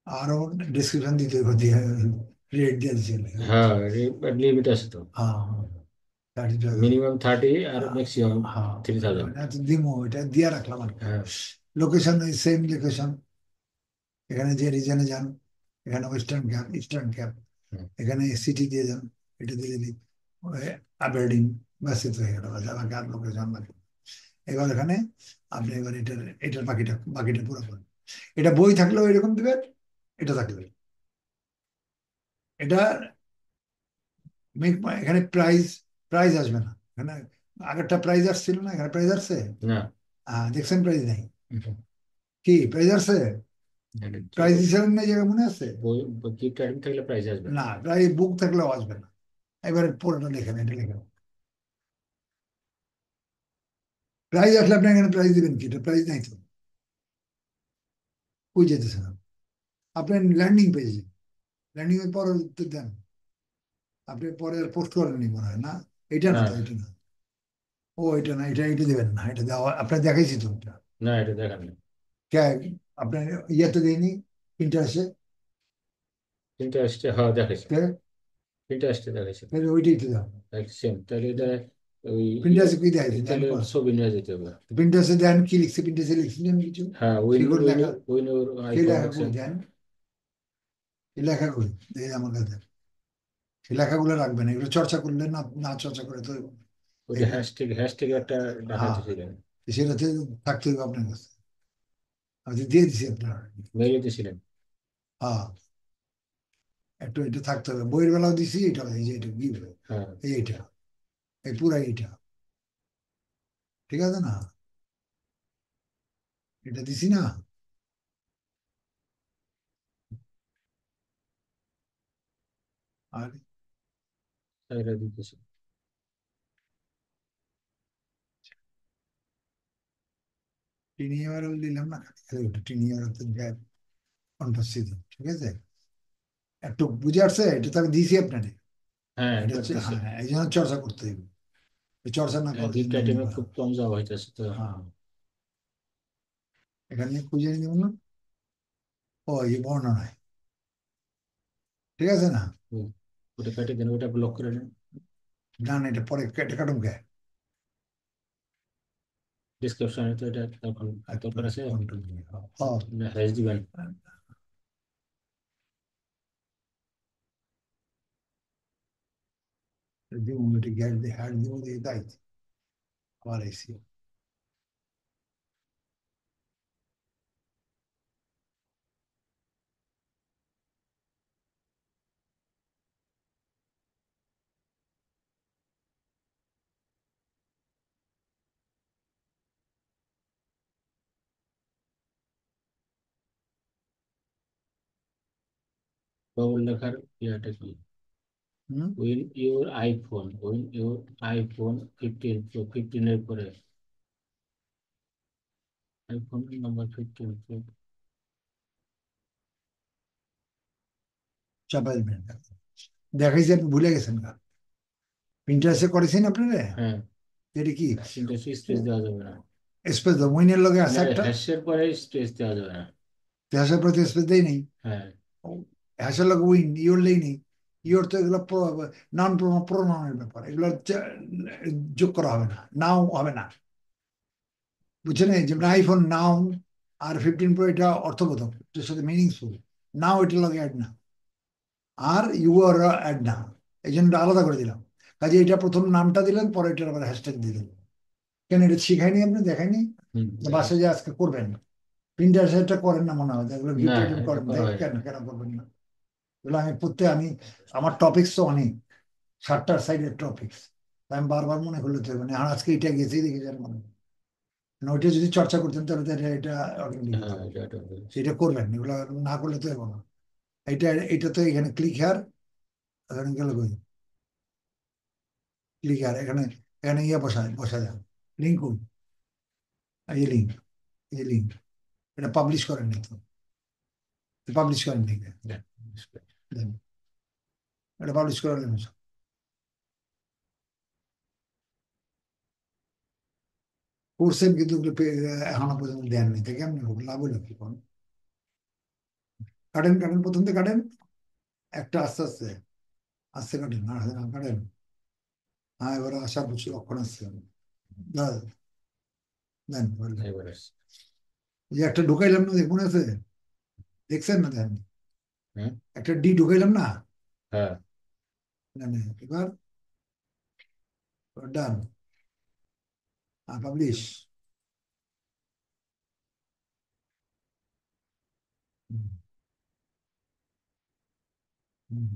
আরো ডিসক্রিপশন দিতে হবে, দিয়ে রেট দিয়ে দিচ্ছিল, হ্যাঁ, লিমিট আছে তো। হ্যাঁ, 30 টাকা, মিনিমাম 30 আর ম্যাক্সিমাম হ্যাঁ, 3000। এটা তো দিমো, এটা দিয়ে রাখলাম আর কি, হ্যাঁ। লোকেশন সেম লোকেশন, এখানে যে রিজনে যান, এখানে ওয়েস্টার্ন ক্যাপ, ইস্টার্ন ক্যাপ, হুম। এখানে সিটি দিয়ে যান, এটা দিয়ে দিই, আবেরডিন, ব্যাস, তো হয়ে গেল, আমাকে আর লোকেশন লাগে, এবার এখানে আপনি এবার এটার এটার বাকিটা বাকিটা পুরো করেন। এটা বই থাকলেও এরকম দিবেন, এটা থাকলে এটা এখানে প্রাইজ প্রাইজ আসবে না এখানে। আগেরটা প্রাইজ আসছিল না, এখানে প্রাইজ আসছে। না, দেখছেন প্রাইজ নাই, কি প্রাইজ আসছে? প্রাইজ হিসাবে না জায়গা মনে আছে? বই গিফট আইটেম থাকলে প্রাইস আসবে। না, প্রাইজ বুক থাকলেও আসবে না। এবারে পুরোটা লেখেন, এটা লেখেন। প্রাইজ আসলে আপনি এখানে প্রাইজ দিবেন কি? এটা প্রাইজ নাই তো, কই যেতেছে না। আপনার ল্যান্ডিং পেজে, ল্যান্ডিং এর পরে তো দেন। আপনি পরে পোস্ট করেননি মনে হয় না? এটা না না তো, এটা না। ও এটা না, এটা এটা দিবেন না, এটা দেওয়া আপনার দেখাইছি তো এটা। না, এটা দেখান না। কে আপনার ইয়েতে দেয়নি, ইন্টারেস্টে? প্রিন্টারেস্টে হ্যাঁ দেখাইছে। কে প্রিন্টারেস্টে দেখাইছে। তাহলে ওইটাই তো দেন। সেম তাহলে এটা ওই প্রিন্টারেস্টে কি দেখাইছে দেন তাহলে কর। ছবি নিয়ে যেতে হবে। প্রিন্টারেস্টে দেন, কি লিখছে প্রিন্টারেস্টে লিখছিলেন কিছু? হ্যাঁ, উইন সেগুলো উইন লেখা, উইন ওর সেই আইফোন লেখাগুলো দেখছেন। দেন। এই লেখাগুলো এই আমার কাছে, সেই লেখাগুলো রাখবেন। এগুলো চর্চা করলে না, না চর্চা করে তো ওইটা এই- হ্যাশট্যাগ একটা হ্যাঁ, দেখাইতেছিলেন। সেটাতে থাকতে হবে আপনার কাছে। আমি তো দিয়ে দিছি আপনার। মেইলে দিছিলেন। হ্যাঁ, একটু এটা থাকতে হবে। বইয়ের বেলাও দিছি, এটা এই যে এটা গিফট, হ্যাঁ, এই এইটা, এই পুরা এইটা, ঠিক আছে না? এটা দিছি না? আর এটা দিতেছি। টিনিয়ার দিলাম না, টিনিয়ার অনুপস্থিত, ঠিক আছে। একটু বুঝে আসছে, এটা তো আমি দিয়েছি আপনাকে। হ্যাঁ, এটা একবার হচ্ছে দিছি। হ্যাঁ, এই জন্য চর্চা করতে হবে। এই চর্চা না করার গিফট জন্য আইটেমে নিবে না। খুব কম যাওয়া হইতেছে তো। হ্যাঁ, এখানে খুঁজে নিব না। ও এই বর্ণনায়, ঠিক আছে না? হুম, ওটা কেটে দেন, ওটা ব্লক করে নেন। না না, এটা পরে কেটে কাটুন কে? ডিসক্রিপশনে তো এটা তখন দরকার আছে। কন্ট্রোল হ্যাঁ, হ্যাশ দিবেন। দিব এটা গ্যাস দিয়ে হ্যাড দিব দিয়ে তাই আবার এসি। বাবুল লেখার ইয়াটা কি? হুম, উইন ইউর আইফোন 15 প্রো, 15 এর পরে আইফোন নাম্বার 15 প্রো। চাপাই দেবেন। দেখাইছি, আপনি ভুলে গেছেন গা। প্রিন্টারেস্টে করেছেন আপনারা? হ্যাঁ, এটা কি কিন্তু স্পেস দেওয়া যাবে না। স্পেস দাও, উইনের লগে আছে মানে একটা। হ্যাশের পরে স্পেস দেওয়া যাবে না। হ্যাশের প্রতি স্পেস দেই নেই। হ্যাঁ, হ্যাশের লগে উইন ইওর লেই নেই। ইওর তো এগুলো নন প্রোনাউনের ব্যাপার, এগুলো যোগ করা হবে না, নাও হবে না। বুঝছেন? এই যেমন আইফোন নাও আর 15 প্রো, এটা অর্থবোধক, এটার সাথে মিনিংফুল। নাও এটার লগে অ্যাড না, আর ইউ আর অ্যাড না। এই জন্য এটা আলাদা করে দিলাম। কাজে এটা প্রথম নামটা দিলেন, পরে এটার আবার হ্যাশট্যাগ দিয়ে দিলেন। কেন এটা শিখাইনি, আপনি দেখাইনি? হুম, বাসায় দেখাইছি। যে আজকে করবেন, প্রিন্টার করেন না মনে হয়, এগুলো না, গিফট আইটেম এটা করেন, করা তাই হয় না। কেন কেন করবেন না? এগুলো আমি প্রত্যেক আমি, আমার টপিক্স তো অনেক, 60টা সাইডের টপিক্স। আমি বারবার মনে করলে তো মানে, আর আজকে এটা গেছি দেখে যান মনে হয়। মানে ওইটা যদি চর্চা করতেন তাহলে তো এটা অটোমেটিক হতো। হ্যাঁ, এটা বলছি। এটা করবেন, এগুলো না করলে তো এগো না। এটা এটা তো এখানে ক্লিক হেয়ার, এখানে গেলে কই ক্লিক হেয়ার, এখানে এখানে ইয়ে বসা যান। লিঙ্ক, এই লিঙ্ক, এই লিঙ্ক, এটা পাবলিশ করেন নি তো? পাবলিশ করেন নি কেন? দেখ, দেন, এটা পাবলিশ করার করছেন, কিন্তু ওগুলো এখনো পর্যন্ত দেননি, থেকে কেমনি হোক, লাভ হলো কি কোন? কাটেন কাটেন, প্রথম থেকে কাটেন, একটা আস্তে আস্তে, আস্তে কাটেন, আর কাটেন। হ্যাঁ, এবার আসার কিছু লক্ষণ আসছে। দেন, দেন, বললেন। এবার আসছে। এই যে একটা ঢুকাইলাম না, মনে আছে? দেখছেন না দেখেন? হ্যাঁ, একটা ডি ঢুকাইলাম না? হ্যাঁ, দেন, এবার ডান, পাবলিশ। হুম,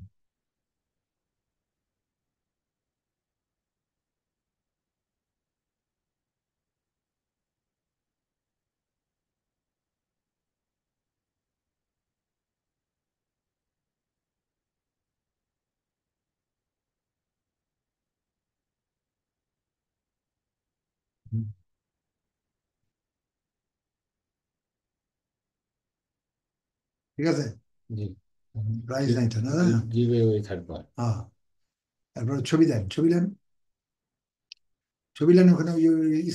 হুম। ঠিক আছে, জি। প্রাইস নাই তো না? গিভ অ্যাওয়ে থাকবে। হ্যাঁ, তারপরে ছবি দেন, ছবি দেন, ছবি দেন, ওখানে ওই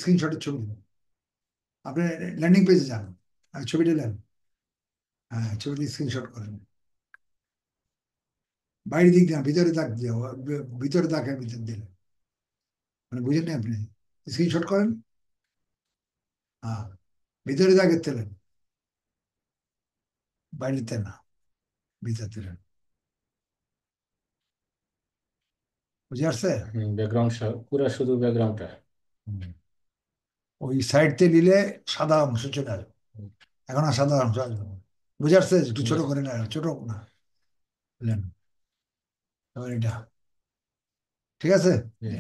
স্ক্রিনশটের ছবি দেন। আপনি ল্যান্ডিং পেজে যান আর ছবিটা নেন। হ্যাঁ, ছবিটা স্ক্রিনশট করেন। বাইরের দিক দিয়ে না, ভিতরে দাগ দিয়ে, ভিতরে দাগের ভিতর দিলে, মানে বুঝেন না আপনি? স্ক্রিনশট করেন। হ্যাঁ, ভিতরে দাগের তেলেন, বাইরেতে না, ভিতর তেলেন। বুঝে আসছে? ব্যাকগ্রাউন্ড পুরা শুধু ব্যাকগ্রাউন্ডটা। হুম। ওই সাইড থেকে নিলে সাদা অংশ চলে আসবে, এখন আর সাদা অংশ আসবে না। বুঝে আসছে? একটু ছোট করে না, ছোট না, বুঝলেন? এবার এটা ঠিক আছে।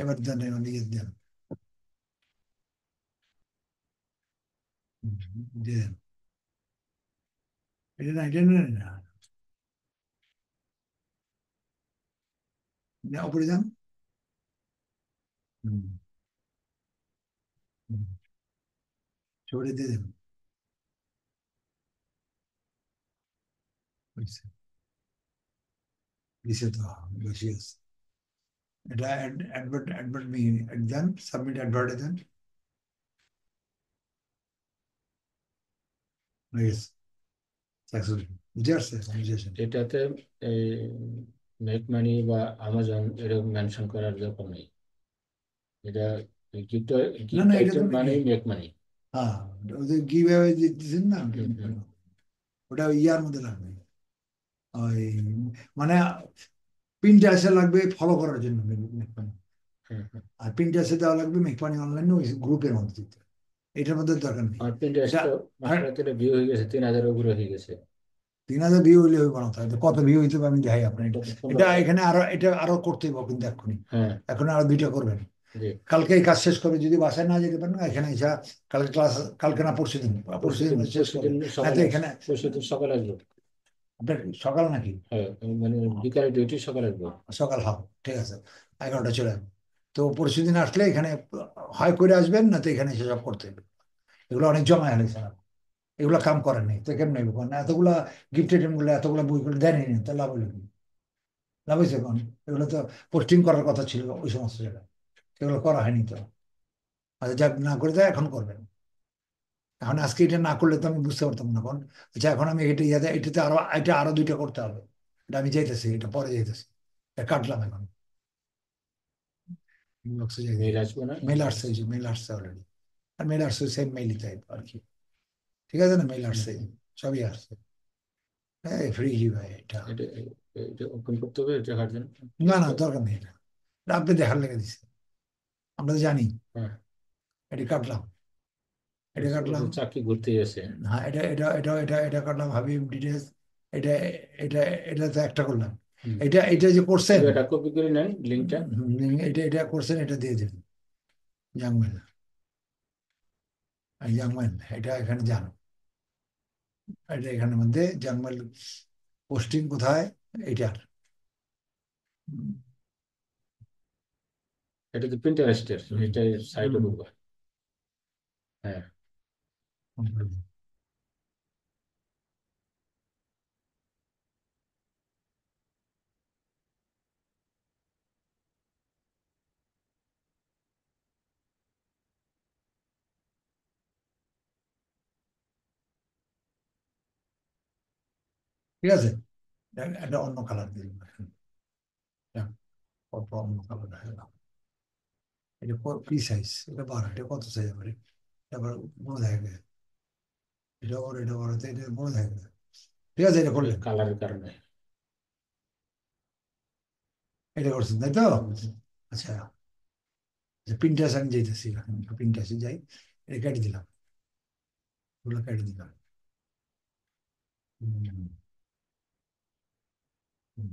এবার দেন, এবার নিয়ে দেন। হুম, দিয়ে দেন। এটা না, এটা না, না, না, উপরে যান। হুম, হুম, ছবিটা দিয়ে দেন। বুঝছে? দিছে তো, বেশি আছে। এটা অ্যাডভার্ট, অ্যাডভার্ট দেন, সাবমিট অ্যাডভার্টে দেন। হয়ে গেছে, সাকসেসফুল। বুঝে আসছে? বুঝে আসছে? এটাতে মেক মানি বা আমাজন এরকম মেনশন করার দরকার নেই। এটা গিফট, না গিফট না, এটা তো আইটেম মানেই মেক মানি। হ্যাঁ, ওদের গিভ অ্যাওয়ে দিচ্ছেন না, হুম হুম ওটা ইয়ার মধ্যে লাগবে, ওই মানে পিন্টারেস্টে লাগবে ফলো করার জন্য মেকপানি। হুম হুম। আর পিন্টারেস্টে দেওয়া লাগবে মেকপানি অনলাইনে, ওই গ্রুপের মধ্যে দিতে। এটার মধ্যে দরকার নেই। আর প্রিন্টারেস্ট এটা তো আর মাত্র ভিউ হয়ে গেছে, 3,000 উপরে হয়ে গেছে। 3,000 ভিউ হইলে ওই বানাতে হবে, কত ভিউ হইতে হবে আমি দেখাই আপনার। এটা, কত এটা 15,000। এখানে আরো, এটা আরো করতে হবে কিন্তু এক্ষুনি। হ্যাঁ। এখন আরো দুইটা করবেন। জি। কালকে এই কাজ শেষ করে যদি বাসায় না যেতে পারেন, এখানে এসে কালকে ক্লাস, কালকে না পরশু দিন, পরশু পরশু দিন দিন, শেষ পরশু করবেন। দিন না তো সকালে এখানে পরশু দিন সকালে আসবো। আপনার সকাল নাকি? হ্যাঁ, মানে বিকালে ডিউটি, সকালে আসবো। সকাল, হ্যাঁ, ঠিক আছে, 11টা চলে আসবেন। তো পরশু দিন আসলে এখানে হয় করে আসবেন, না তো এখানে এসে সব করতে হবে। এগুলো অনেক জমা হয়েছে না, এগুলো কাম করেন নাই তো কেমন নেবে কোন? এতগুলা গিফট আইটেম গুলো, এতগুলা বই করে দেয়নি না, তো লাভ হলো কি? লাভ হয়েছে কোন? এগুলো তো পোস্টিং করার কথা ছিল ওই সমস্ত জায়গায়, এগুলো করা হয়নি তো। আচ্ছা, যাক, না করে দেয়, এখন করবেন। এখন আজকে এটা না করলে তো আমি বুঝতে পারতাম না কোন। আচ্ছা, এখন আমি এটা ইয়াতে, এটাতে আরো, এটা আরো দুইটা করতে হবে। এটা আমি যাইতেছি, এটা পরে যাইতেছি। এটা কাটলাম এখন। ইনবক্সে যাই মেল দেখি। আসবো না? মেল আসছে, এই যে মেল আসছে অলরেডি। আর মেল আসছে সেম মেইলই তাই আর কি। ঠিক আছে না, মেল হুম আসছে, হুম। সবই আসছে। হ্যাঁ, ফ্রি ভাই এটা। এটা এটা ওপেন করতে হবে দেখার জন্য। না না, দরকার নেই এটা, এটা আপনি দেখার লেগে দিচ্ছে, আমরা তো জানি। হ্যাঁ। এটা কাটলাম, এটা কাটলাম। ওদের চাকরি ঘুরতেই আছে। হ্যাঁ, এটা কাটলাম, হাবিব ডিটেলস। এটা, এটা, এটা তো একটা করলাম। হুম। এটা, এটা যে করছেন, শুধু এটা কপি করে নেন লিঙ্কটা। এটা, এটা করছেন, এটা দিয়ে দেবেন। জানবেন, জানবেন, এটা এখানে যান, এটা এখানের মধ্যে জানবেন। পোস্টিং কোথায় এটার? এটা তো প্রিন্টারেস্টের, হুম, এটা সাইটে হুম, ঢুকবে। হ্যাঁ। হুম। ঠিক আছে, এটা অন্য কালার দিয়ে দিবেন। এটা অন্য কালার হয়ে গেল। এটা কি সাইজ? এটা 12, এটা কত সাইজ হবে? এবার বড় দেখা যায়, এটা বড়, এটা বড়, তো এটা বড় দেখা যায়। ঠিক আছে, এটা এটা করলেন, কালারের কারণে। এটা করছেন তাই তো? হুম হুম। আচ্ছা, প্রিন্টার্স আমি যাইতেছি, প্রিন্টার্সে যাই, এটা কেটে দিলাম, ওগুলো কেটে দিলাম। হুম, হুম,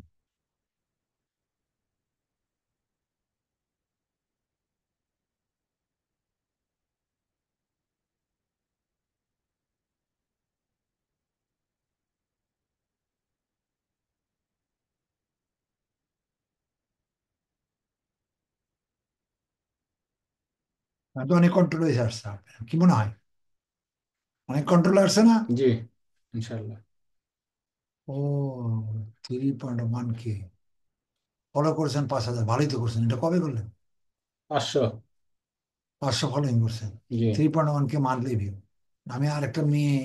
তো অনেক কন্ট্রোভার্সি আসছে আপনার কি মনে হয়? অনেক কন্ট্রোল আসছে না? জি, ইনশাল্লাহ। ও, 3.1 কে ফলো করেছেন 5,000, ভালোই তো করছেন। এটা কবে করলেন? 500। 500 ফলোইং করছেন, জি। 3.1 কে মান্থলি ভিউ। আমি আরেকটা মেয়ে,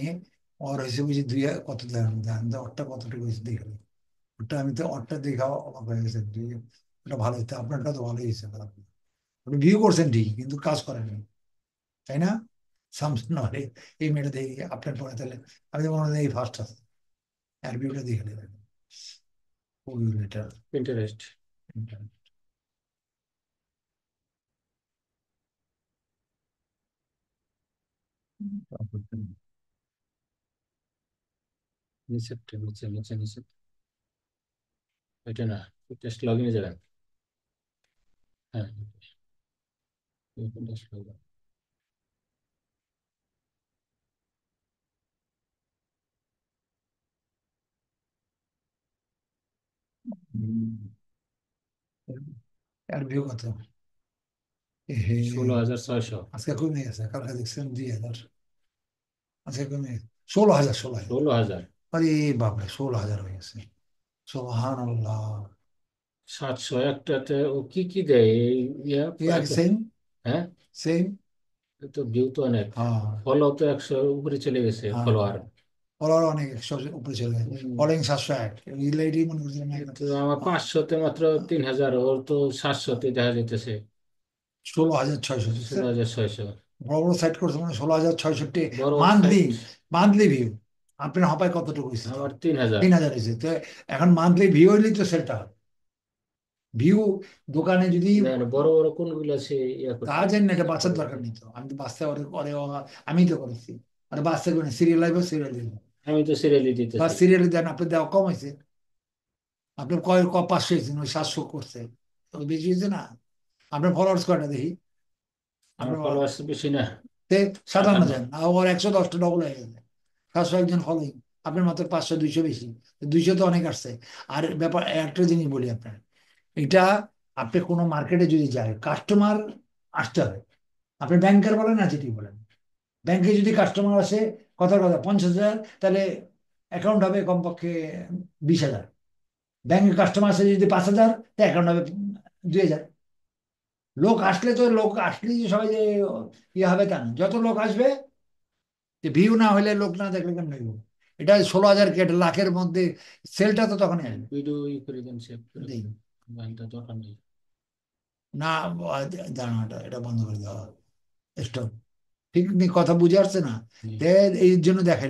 ওর হয়েছে বুঝি কত দেন দেন ওরটা কতটুকু হয়েছে দেখে। ওটা আমি তো ওরটা দেখা অবাক হয়ে গেছে। ওটা ভালো হইতে, আপনারটা তো ভালোই হয়েছে। আপনি ভিউ করছেন ঠিকই, কিন্তু কাজ করেননি, তাই না? সামসুন নয়, এই মেয়েটা দেখি আপনার পরে তাহলে আমি তো মনে হয় এই ফার্স্ট আছে। আর ভিউটা দেখে নেবেন, এটা ইন্টারেস্ট। নিচে নিচে নিচে নিচে, এটা না, টেস্ট লগ ইনে যাবেন। হ্যাঁ, টেস্ট লগ ইন। আর ভিউ কত? হে, 16,600। আজকে কমে গেছে, কালকে দেখছেন 2,000, আজকে কমে গেছে 16,000, 16,000। 16,000। আরে বাপরে, 16,000 হয়ে গেছে। সোহান আল্লাহ। 700 একটাতে ও কি কি দেয় এই ইয়া এক একটা? সেম, হ্যাঁ, সেম। এ তো ভিউ তো অনেক। হ্যাঁ, ফলো তো 100 উপরে চলে গেছে হ্যাঁ, ফলোয়ার। ফলোয়ার অনেক, 100 উপরে চলে গেছে। ফলোয়িং 701, এই লেডি মনে করছিলাম একদম। তো আমার 500-তে মাত্র 3,000, ওর তো 700-তে দেখা যাইতেছে 16,600 দেখছেন? 16,600। বড় বড় সাইট করছে মানে 16,600 বড় বড় মান্থলি, সাইট। Monthly view. আপনার হপায় কতটুকু হয়েছে তাও? আমার 3,000। 3,000 হয়েছে তো। এখন মান্থলি ভিউ হইলেই তো সেলটা হবে। ভিউ দোকানে যদি, দেখেন বড় বড় কোনগুলো আছে ইয়া তা করতে। জানি না, এটা বাঁচার দরকার নেই তো। আমি তো বাঁচতে আমি তো করেছি। আর বাঁচতে করে সিরিয়াল লাইভ, সিরিয়াল দিন আমি তো সিরিয়ালি বা দিতেছি। সিরিয়ালে দেন, আপনার দেওয়া কম হয়েছে। আপনার ক 500 হয়েছে, ওই 700 করছে, তো বেশি হয়েছে না? আপনার ফলোয়ার্স কয়টা দেখি? আমার আপনার ফলোয়ার্স বেশি না, তে 58। 57 আর ওর 110টা ডবল হয়ে গেছে। 701 ফলোইং, আপনার মাত্র 500, 200 বেশি। 200 তো অনেক আসছে। আর ব্যাপার একটা জিনিস বলি আপনার, এটা আপনি কোনো মার্কেটে যদি যায়, কাস্টমার আসতে হবে। আপনি ব্যাংকার বলেন না যেটি বলেন, ব্যাংকে যদি কাস্টমার আসে, কথার কথা 50,000, তাহলে অ্যাকাউন্ট হবে কমপক্ষে 20,000। ব্যাংকে কাস্টমার আসে যদি 5,000, তা অ্যাকাউন্ট হবে 2,000। লোক আসলে তো, লোক আসলেই যে সবাই যে ইয়ে হবে তা না। যত লোক আসবে, যে ভিউ না হলে, লোক না দেখলে কেমন হইব? এটা 16,000 কে, এটা লাখের মধ্যে, সেলটা তো তখনই আসবে। ভিডিও ই করে দেন, সেভ করে দেন। দেই গানটা দরকার নেই। না, জানাটা এটা বন্ধ করে দেওয়া, স্টপ। ঠিক নেই, কথা বুঝে আসছে না? হুম। তে এই জন্য দেখে